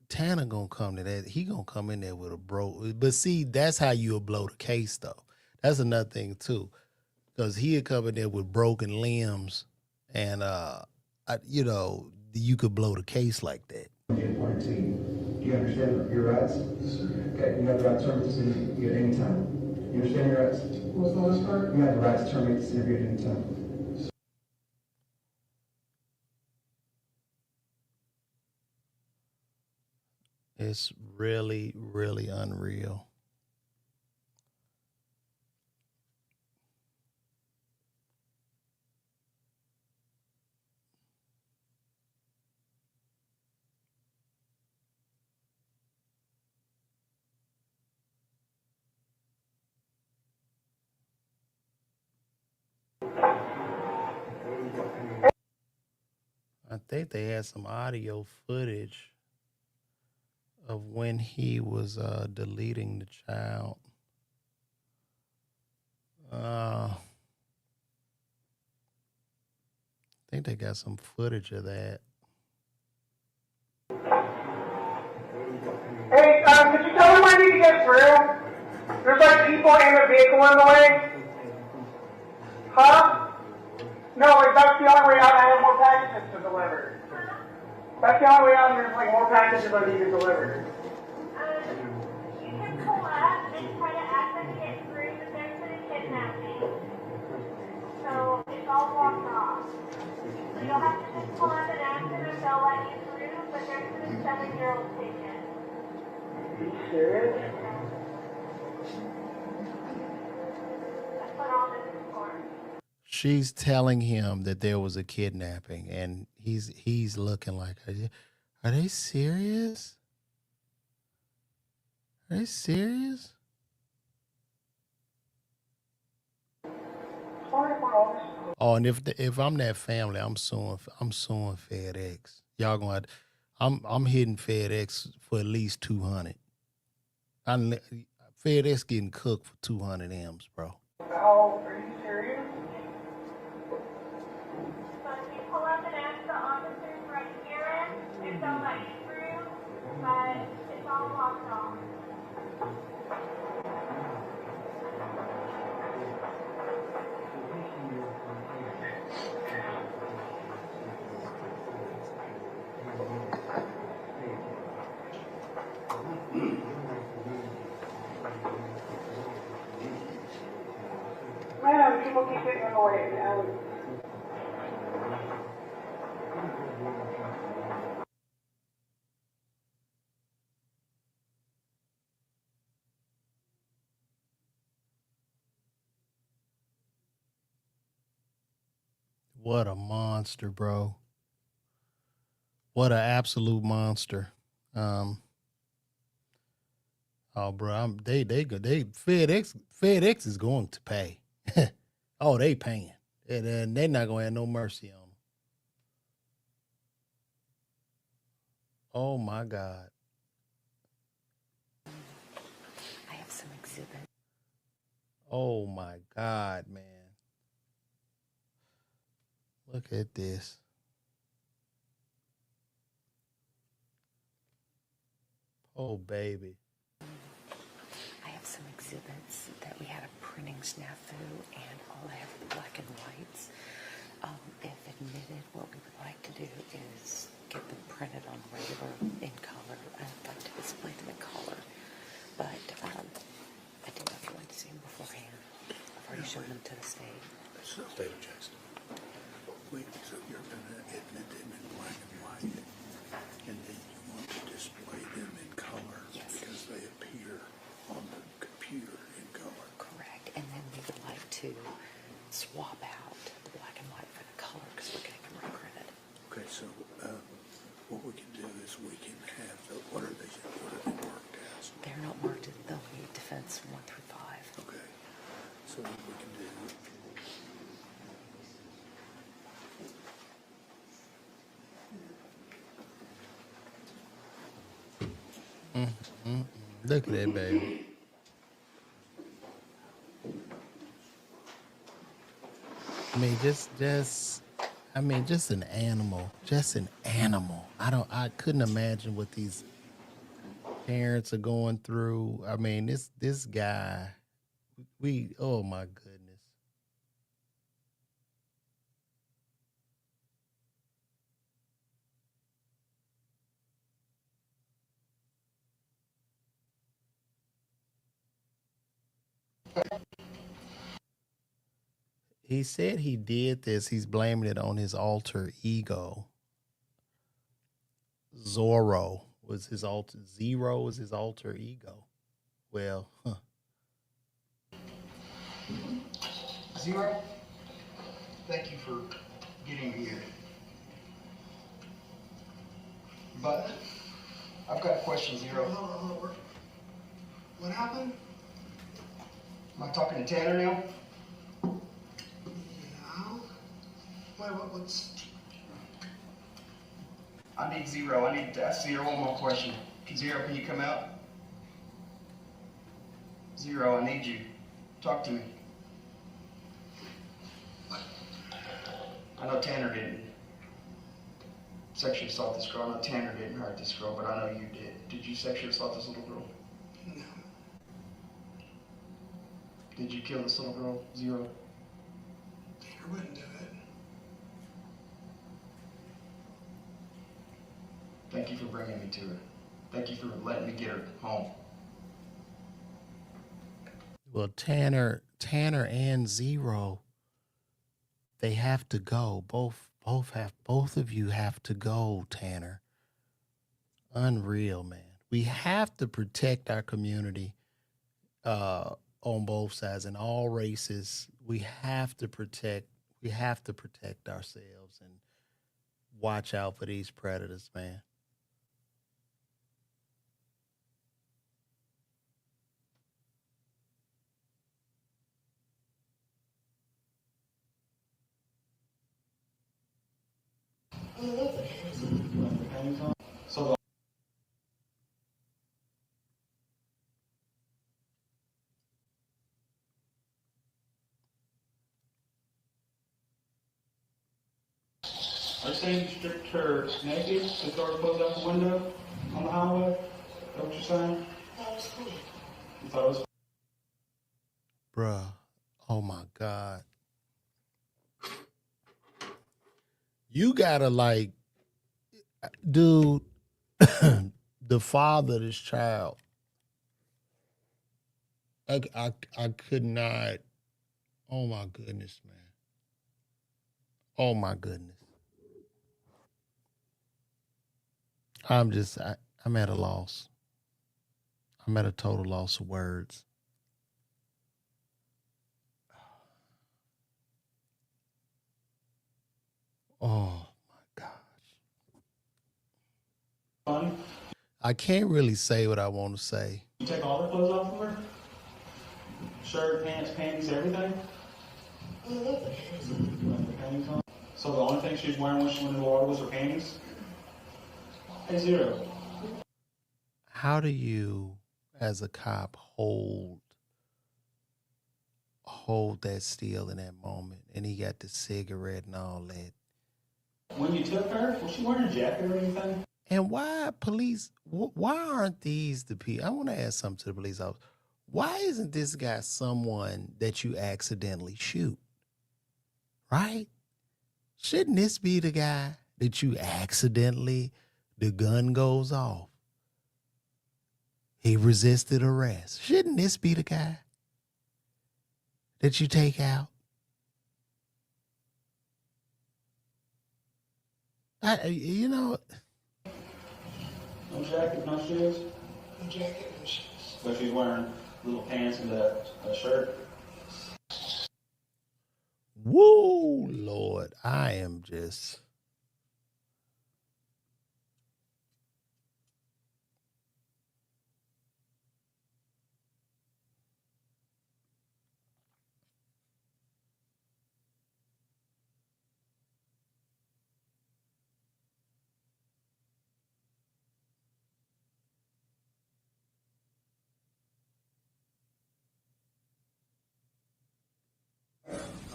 Tanner gonna come to that. He gonna come in there with a bro. But see, that's how you'll blow the case, though. That's another thing too, because he'll come in there with broken limbs, and you know, you could blow the case like that. Appointed to you. Do you understand your rights? Okay, you have the right to terminate this interview at any time. You understand your rights? What's the last part? You have the right to terminate this interview at any time. It's really, really unreal. I think they had some audio footage of when he was deleting the child. I think they got some footage of that. Hey, could you tell him I need to get through? There's like people in the vehicle in the way. Huh? No, like that's the only way out. I have more packages to deliver. That's the only way out. There's like more packages I need to deliver. You can pull up and try to access to get through, but there's been a kidnapping. So it's all blocked off. So you'll have to just pull up and ask them if they'll let you through, but there's been a 7-year-old taken. Are you serious? That's what all this is for. She's telling him that there was a kidnapping, and he's looking like, are they serious? Are they serious? Oh, and if I'm that family, I'm suing FedEx. Y'all gonna, I'm hitting FedEx for at least 200. FedEx getting cooked for 200 M's, bro. Oh, are you serious? So if you pull up and ask the officers right here if they'll let you through, but it's all blocked off. Man, people keep getting in the way now. What a monster, bro. What an absolute monster. Oh, bro, FedEx is going to pay. Oh, they paying. And they're not going to have no mercy on them. Oh, my God. I have some exhibit. Oh, my God, man. Look at this. Oh, baby. I have some exhibits that we had a printing snafu, and all I have are the black and whites. If admitted, what we would like to do is get them printed on regular in color. I'd like to display them in color, but I didn't know if you wanted to see them beforehand. I've already shown them to the state. State of Jackson. Wait, so you're going to admit them in black and white, and then you want to display them in color? Yes. Because they appear on the computer in color. Correct. And then we would like to swap out the black and white for the color because we're getting them reprinted. Okay, so what we can do is we can have what are they marked as? They're not marked as they'll be defense 1 through 5. Okay, so what we can do. Look at that baby. I mean, just an animal. Just an animal. I couldn't imagine what these parents are going through. I mean, this guy, oh my goodness. He said he did this. He's blaming it on his alter ego. Zorro was his alter. Zero was his alter ego. Well, Zero, thank you for getting here. But I've got a question, Zero. Hold on. What happened? Am I talking to Tanner now? Now? What's... I need Zero. I need to ask Zero one more question. Zero, can you come out? Zero, I need you. Talk to me. I know Tanner didn't sexually assault this girl. I know Tanner didn't hurt this girl, but I know you did. Did you sexually assault this little girl? No. Did you kill this little girl, Zero? Tanner wouldn't do it. Thank you for bringing me to her. Thank you for letting me get her home. well, Tanner and Zero, they have to go. Both of you have to go, Tanner. Unreal, man. We have to protect our community on both sides and all races. We have to protect ourselves and watch out for these predators, man. So are you saying you stripped her naked and throw her clothes out the window on the highway? Is that what you're saying? You thought it was Bruh. Oh my God. You gotta like, dude, the father of this child. I could not. Oh my goodness, man. Oh my goodness. I'm at a loss. I'm at a total loss of words. Oh my gosh. funny. I can't really say what I want to say. You take all her clothes off of her? Shirt, pants, panties, everything? Left the panties on. So the only thing she was wearing when she went in the water was her panties? Hey, Zero. How do you, as a cop, hold that still in that moment? And he got the cigarette and all that. When you took her, was she wearing a jacket or anything? And why police? Why aren't these the people? I want to ask something to the police officer. Why isn't this guy someone that you accidentally shoot? Right? Shouldn't this be the guy that you accidentally, the gun goes off? He resisted arrest. Shouldn't this be the guy that you take out? No jacket, no shoes? No jacket, no shoes. But she's wearing little pants and a shirt. Woo, Lord, I am just.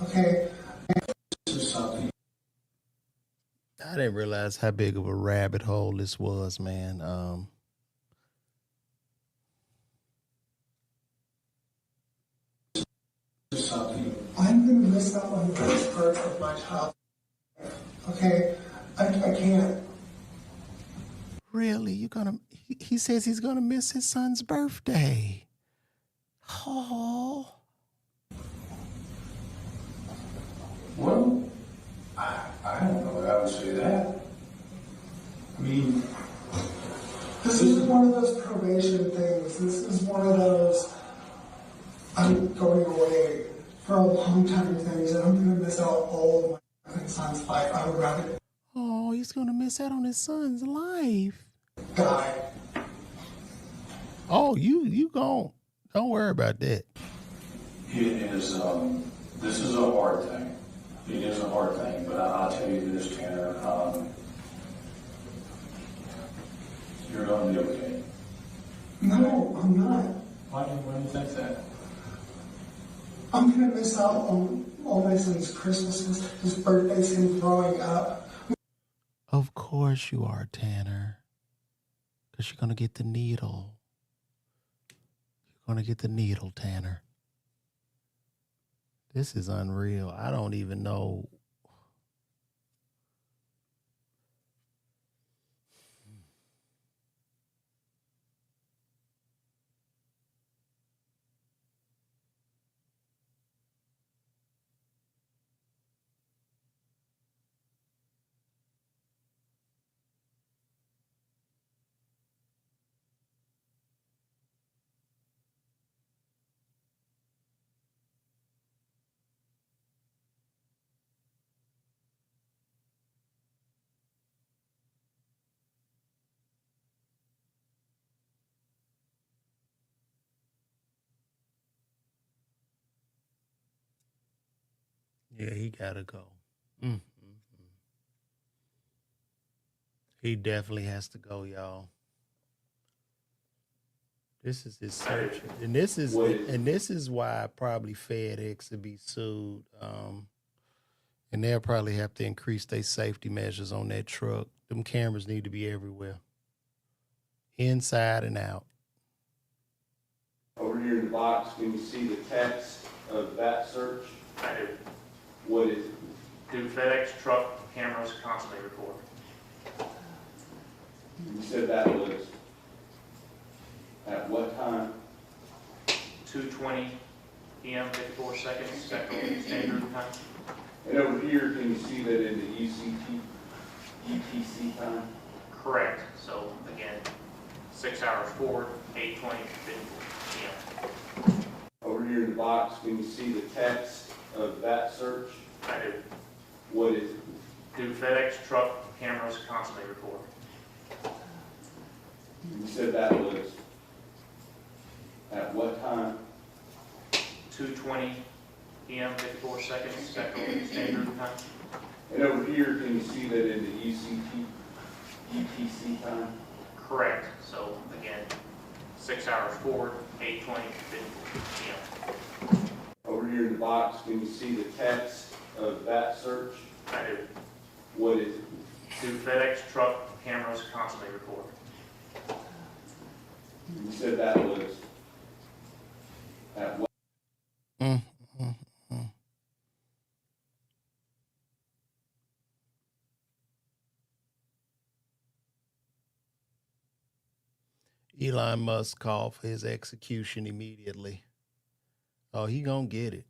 Okay? This is something. I didn't realize how big of a rabbit hole this was, man. This is something. I'm going to miss out on the best part of my childhood. Okay? I can't. Really? He says he's gonna miss his son's birthday. Oh. Well, I don't know that I would say that. I mean, this isn't one of those probation things. This is one of those I'm going away for a long time things, and I'm going to miss out all of my son's life. I would rather Oh, he's gonna miss out on his son's life. die. Oh, you gon' don't worry about that. It is, this is a hard thing. It is a hard thing, but I'll tell you this, Tanner, you're gonna be okay. No, I'm not. Why do you think that? I'm going to miss out on all my son's Christmases, his birthdays, him growing up. Of course you are, Tanner. Because you're gonna get the needle. You're gonna get the needle, Tanner. This is unreal. I don't even know. Yeah, he gotta go. Mm. He definitely has to go, y'all. This is his search, and this is why probably FedEx would be sued. And they'll probably have to increase their safety measures on that truck. Them cameras need to be everywhere, inside and out. Over here in the box, can you see the text of that search? I do. What is it? Do FedEx truck cameras constantly record? You said that was at what time? 2:20 p.m. 54 seconds, Central Standard Time. And over here, can you see that in the ETC time? Correct. So again, 6 hours forward, 8:20, 54 p.m. Over here in the box, can you see the text of that search? I do. What is it? Do FedEx truck cameras constantly record? You said that was at what time? 2:20 p.m. 54 seconds, Central Standard Time. And over here, can you see that in the ETC time? Correct. So again, 6 hours forward, 8:20, 54 p.m. Over here in the box, can you see the text of that search? I do. What is it? Do FedEx truck cameras constantly record? You said that was at what? Elon Musk called for his execution immediately. Oh, he gonna get it.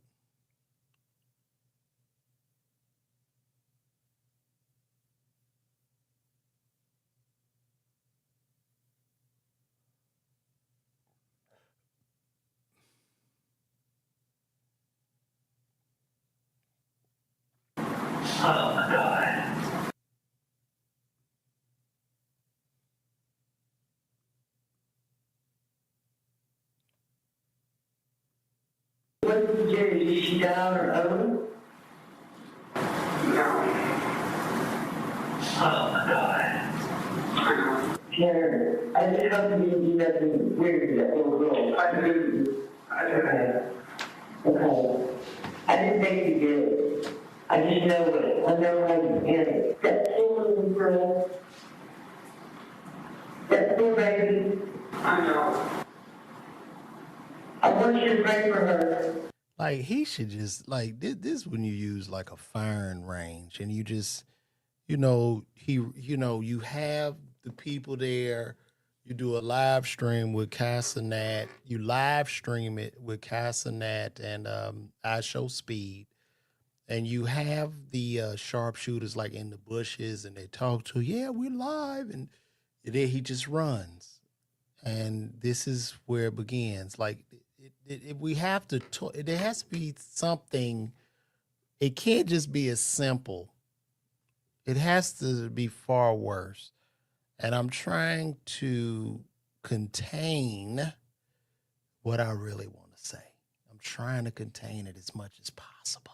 Oh my God. What did Jerry, is she down or over? No. Oh my God. Tanner, I just hope you didn't do nothing weird to that little girl. I didn't. Okay. I didn't think you did. I just know it. I know how you get it. That little girl, that poor baby, I know. I want you to pray for her. Like he should just like this when you use like a firing range and you just you have the people there. You do a live stream with Casanat. You live stream it with Casanat and I Show Speed. And you have the sharpshooters like in the bushes and they talk to, yeah, we're live. And then he just runs. And this is where it begins. Like we have to talk. There has to be something. It can't just be as simple. It has to be far worse. And I'm trying to contain what I really want to say. I'm trying to contain it as much as possible.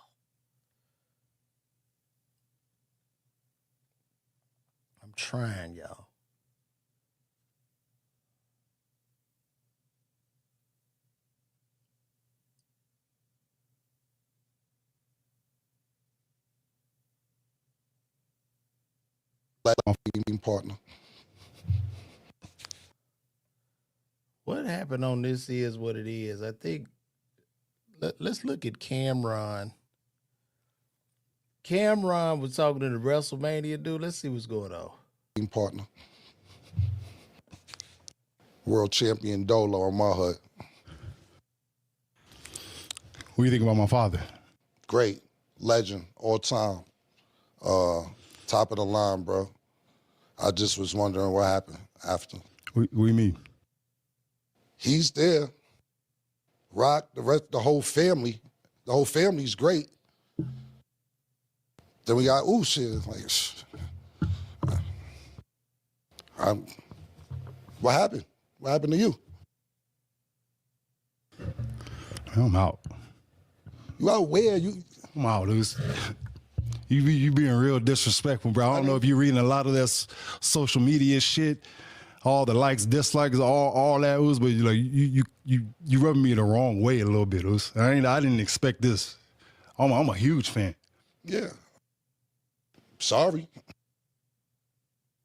I'm trying, y'all. Partner. What happened on this is what it is. I think let's look at Cameron. Cameron was talking to the WrestleMania dude. Let's see what's going on. Partner. World champion Dolo on my hood. What do you think about my father? Great. Legend. All time. Top of the line, bro. I just was wondering what happened after. What do you mean? He's there. Rock, the whole family. The whole family's great. Then we got shit. Like, what happened? What happened to you? I'm out. You out where? I'm out, dude. You being real disrespectful, bro. I don't know if you're reading a lot of that social media shit, all the likes, dislikes, all that, but like you rubbing me the wrong way a little bit, I didn't expect this. I'm a huge fan. Yeah. Sorry.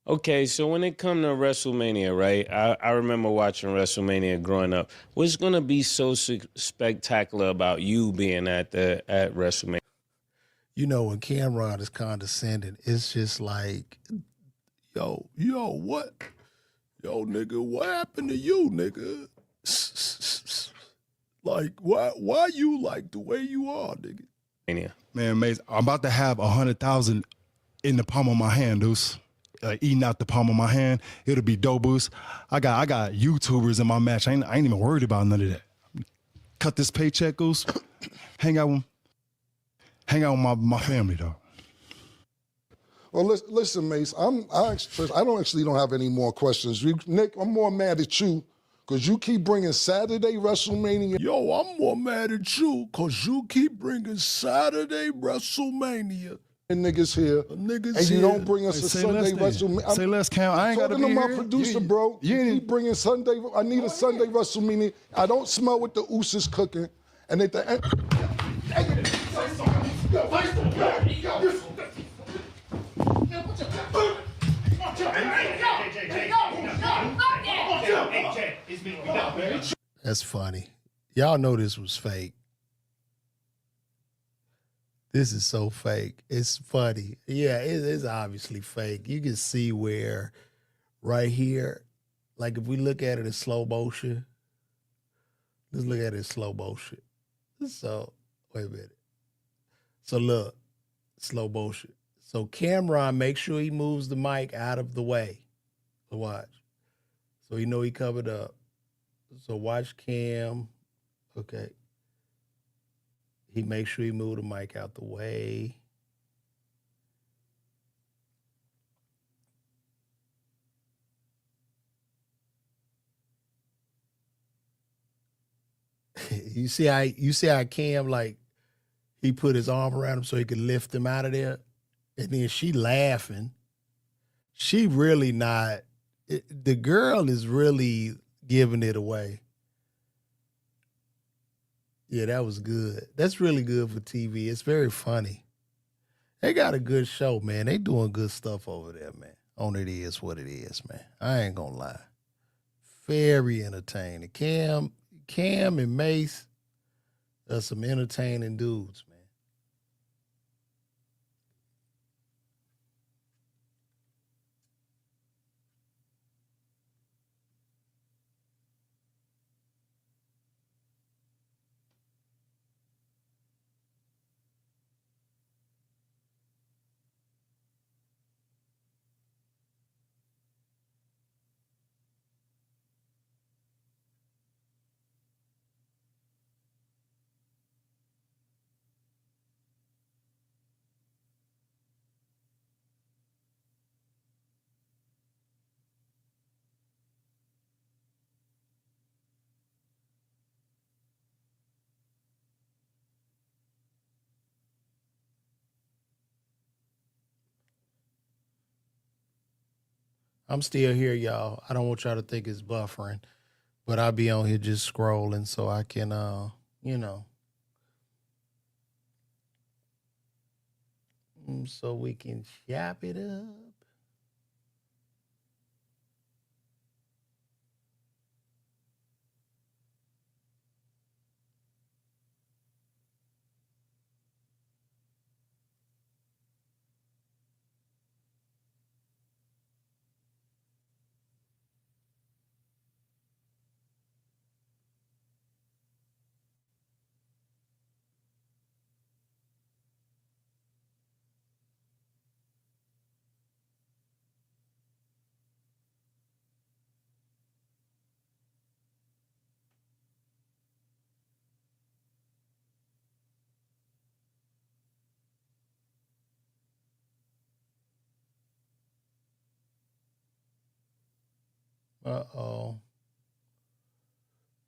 Okay, so when it come to WrestleMania, right? I remember watching WrestleMania growing up. What's gonna be so spectacular about you being at WrestleMania? You know, when Cameron is condescending, it's just like, yo, what? Yo, nigga, what happened to you, nigga? Like, why you like the way you are, nigga? Man, Mace, I'm about to have 100,000 in the palm of my hand, dudes. Eating out the palm of my hand. It'll be dope, boost. I got YouTubers in my match. I ain't even worried about none of that. Cut this paycheck, goose. Hang out with my family, though. Well, listen, Mace. I don't have any more questions. Nick, I'm more mad at you because you keep bringing Saturday WrestleMania. Yo, I'm more mad at you because you keep bringing Saturday WrestleMania. And niggas here, and you don't bring us a Sunday WrestleMania. Say less, Cam. I ain't got to be talking to here. my producer, bro. You keep bringing Sunday. I need a Sunday WrestleMania. I don't smell what the oos is cooking. And at the end. That's funny. Y'all know this was fake. This is so fake. It's funny. Yeah, it's obviously fake. You can see where right here, like if we look at it in slow motion, let's look at it in slow motion. So, wait a minute. So look, slow motion. So Cameron, make sure he moves the mic out of the way. So watch. So you know he covered up. So watch Cam. Okay. He makes sure he move the mic out the way. You see how Cam, like, he put his arm around him so he could lift him out of there? And then she laughing. She really not, the girl is really giving it away. Yeah, that was good. That's really good for TV. It's very funny. They got a good show, man. They doing good stuff over there, man. On It Is What It Is, man. I ain't gonna lie. Very entertaining. Cam and Mace are some entertaining dudes, man. I'm still here, y'all. I don't want y'all to think it's buffering, but I'll be on here just scrolling so I can, so we can chop it up. Uh-oh.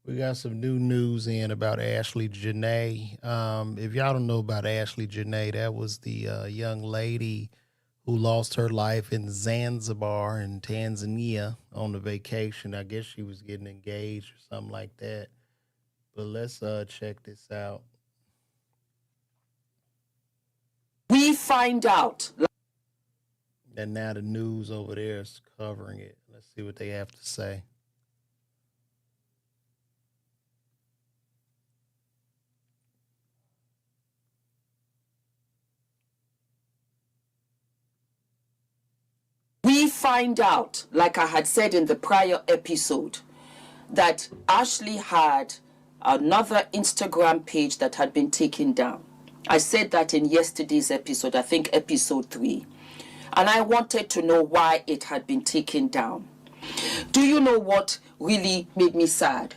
We got some new news in about Ashley Janae. If y'all don't know about Ashley Janae, that was the young lady who lost her life in Zanzibar in Tanzania on the vacation. I guess she was getting engaged or something like that. But let's check this out. We find out. And now the news over there is covering it. Let's see what they have to say. We find out, like I had said in the prior episode, that Ashley had another Instagram page that had been taken down. I said that in yesterday's episode, I think episode 3. And I wanted to know why it had been taken down. Do you know what really made me sad?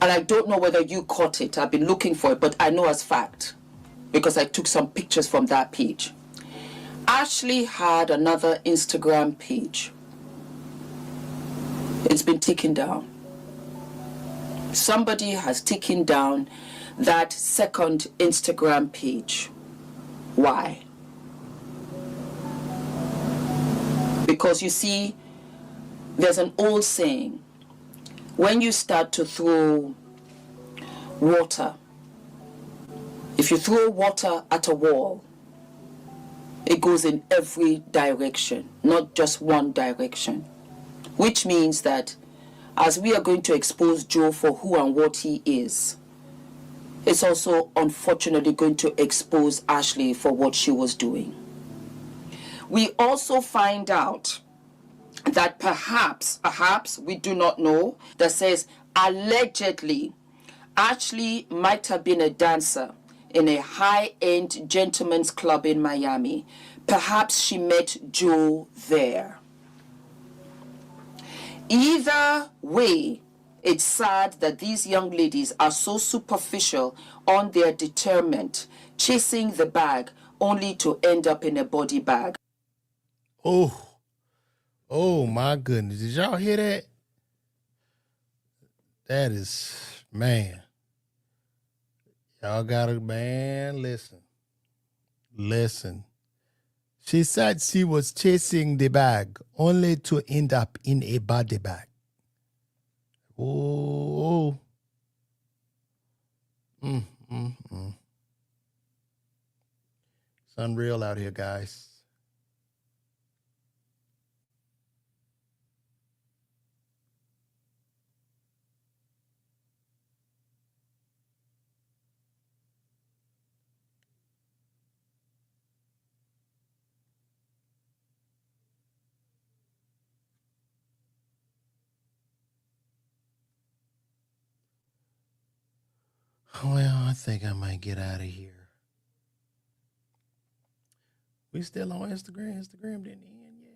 And I don't know whether you caught it. I've been looking for it, but I know as fact because I took some pictures from that page. Ashley had another Instagram page. It's been taken down. Somebody has taken down that second Instagram page. Why? Because you see, there's an old saying, when you start to throw water, if you throw water at a wall, it goes in every direction, not just one direction. Which means that as we are going to expose Joe for who and what he is, it's also unfortunately going to expose Ashley for what she was doing. We also find out that perhaps, we do not know, that says allegedly, Ashley might have been a dancer in a high-end gentleman's club in Miami. Perhaps she met Joe there. Either way, it's sad that these young ladies are so superficial on their determined, chasing the bag only to end up in a body bag. Oh my goodness. Did y'all hear that? That is, man. Y'all gotta, man, listen. She said she was chasing the bag only to end up in a body bag. Oh. unreal out here, guys. Well, I think I might get out of here. We still on Instagram. Instagram didn't end yet.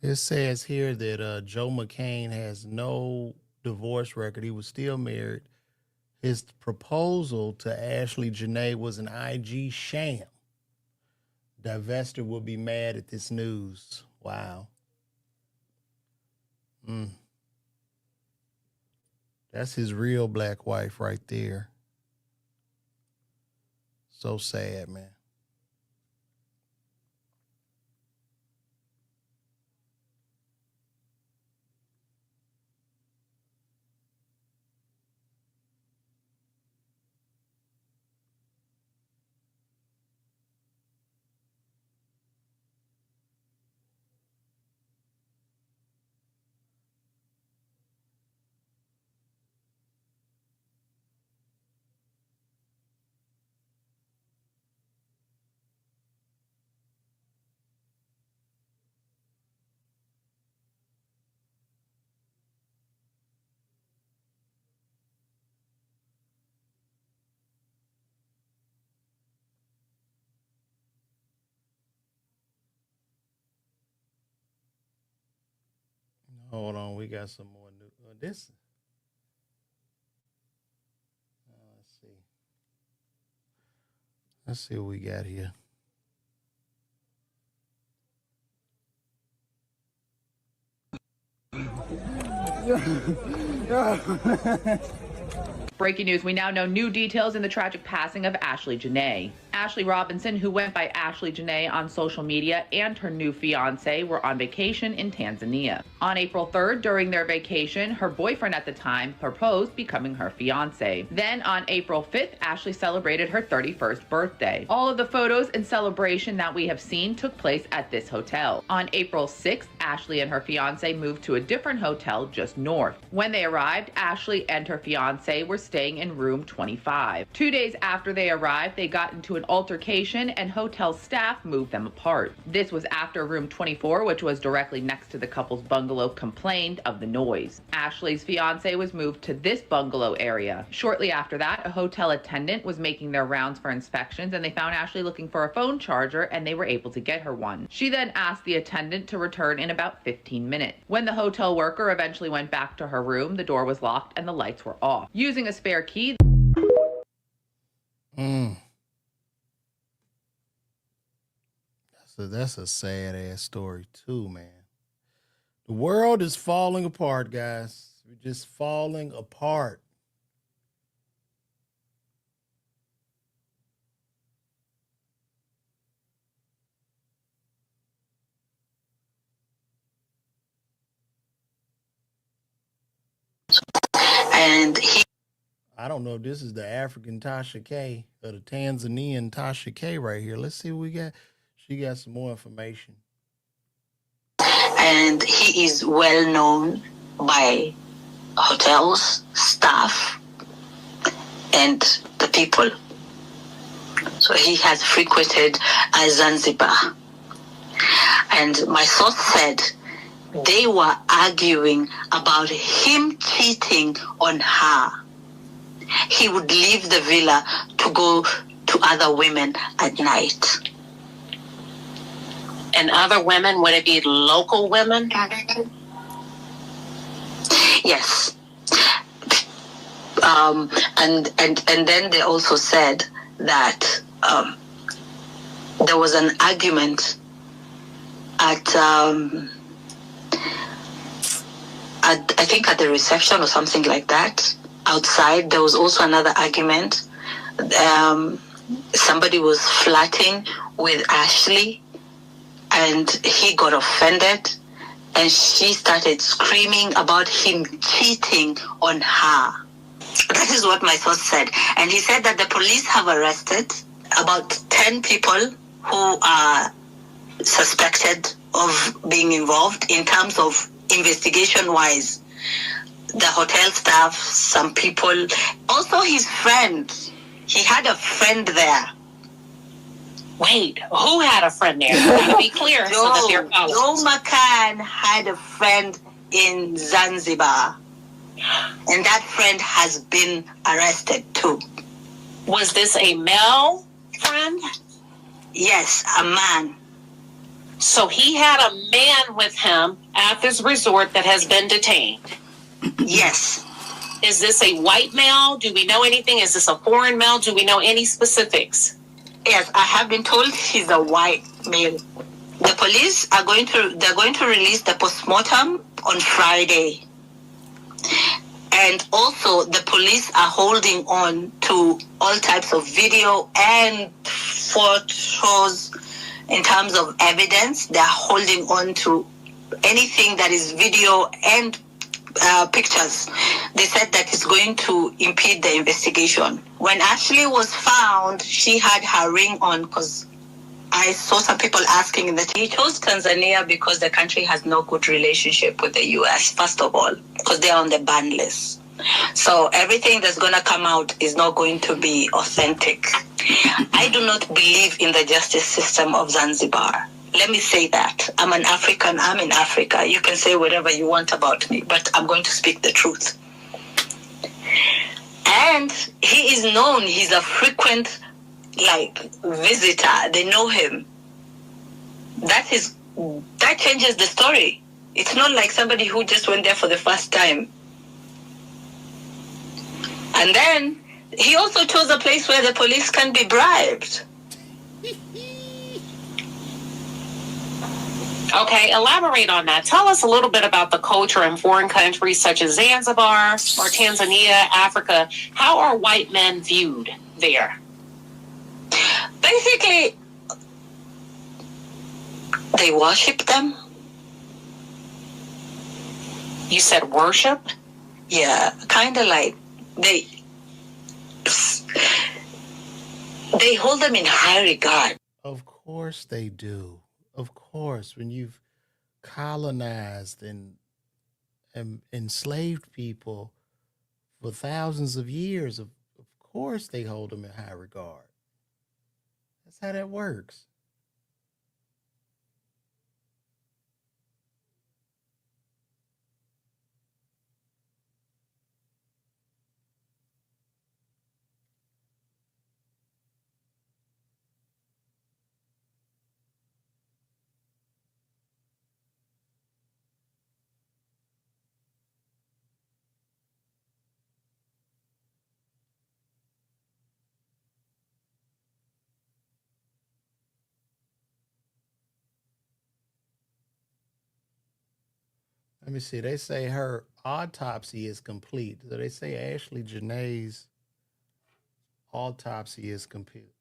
It says here that Joe McCain has no divorce record. He was still married. His proposal to Ashley Janae was an IG sham. Divester will be mad at this news. Wow. That's his real black wife right there. So sad, man. Hold on, we got some more new. This. Let's see. Let's see what we got here. Breaking news, we now know new details in the tragic passing of Ashley Janae. Ashley Robinson, who went by Ashley Janae on social media, and her new fiance were on vacation in Tanzania. On April 3rd, during their vacation, her boyfriend at the time proposed becoming her fiance. Then on April 5th, Ashley celebrated her 31st birthday. All of the photos and celebration that we have seen took place at this hotel. On April 6th, Ashley and her fiance moved to a different hotel just north. When they arrived, Ashley and her fiance were staying in room 25. 2 days after they arrived, they got into an altercation and hotel staff moved them apart. This was after room 24, which was directly next to the couple's bungalow, complained of the noise. Ashley's fiance was moved to this bungalow area. Shortly after that, a hotel attendant was making their rounds for inspections and they found Ashley looking for a phone charger and they were able to get her one. She then asked the attendant to return in about 15 minutes. When the hotel worker eventually went back to her room, the door was locked and the lights were off. Using a spare key. That's a sad ass story too, man. The world is falling apart, guys. We're just falling apart. And I don't know if this is the African Tasha K or the Tanzanian Tasha K right here. Let's see what we got. She got some more information. And he is well known by hotels, staff, and the people. So he has frequented Zanzibar. And my source said they were arguing about him cheating on her. He would leave the villa to go to other women at night. And other women, would it be local women? Yes. And then they also said that there was an argument at I think at the reception or something like that. Outside, there was also another argument. Somebody was flirting with Ashley, and he got offended, and she started screaming about him cheating on her. That is what my source said. And he said that the police have arrested about 10 people who are suspected of being involved in terms of investigation-wise. The hotel staff, some people, also his friend. He had a friend there. Wait, who had a friend there? To be clear, so that they're Joe McCann had a friend in Zanzibar. And that friend has been arrested too. Was this a male friend? Yes, a man. So he had a man with him at this resort that has been detained? Yes. Is this a white male? Do we know anything? Is this a foreign male? Do we know any specifics? Yes, I have been told he's a white male. The police are going to release the postmortem on Friday. And also the police are holding on to all types of video and photos in terms of evidence. They're holding on to anything that is video and pictures. They said that it's going to impede the investigation. When Ashley was found, she had her ring on because I saw some people asking that he chose Tanzania because the country has no good relationship with the US, first of all, because they're on the ban list. So everything that's going to come out is not going to be authentic. I do not believe in the justice system of Zanzibar. Let me say that. I'm an African. I'm in Africa. You can say whatever you want about me, but I'm going to speak the truth. And he is known. He's a frequent, visitor. They know him. That changes the story. It's not like somebody who just went there for the first time. And then he also chose a place where the police can be bribed. Okay, elaborate on that. Tell us a little bit about the culture in foreign countries such as Zanzibar or Tanzania, Africa. How are white men viewed there? Basically, they worship them. You said worship? Yeah, kind of like they hold them in high regard. Of course they do. Of course, when you've colonized and enslaved people for thousands of years, of course they hold them in high regard. That's how that works. Let me see. They say her autopsy is complete. So they say Ashley Janae's autopsy is complete.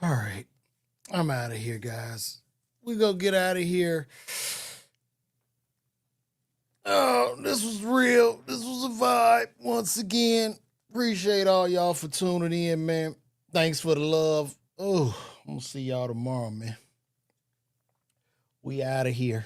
All right. I'm out of here, guys. We gonna get out of here. Oh, this was real. This was a vibe. Once again, appreciate all y'all for tuning in, man. Thanks for the love. Oh, I'm gonna see y'all tomorrow, man. We out of here.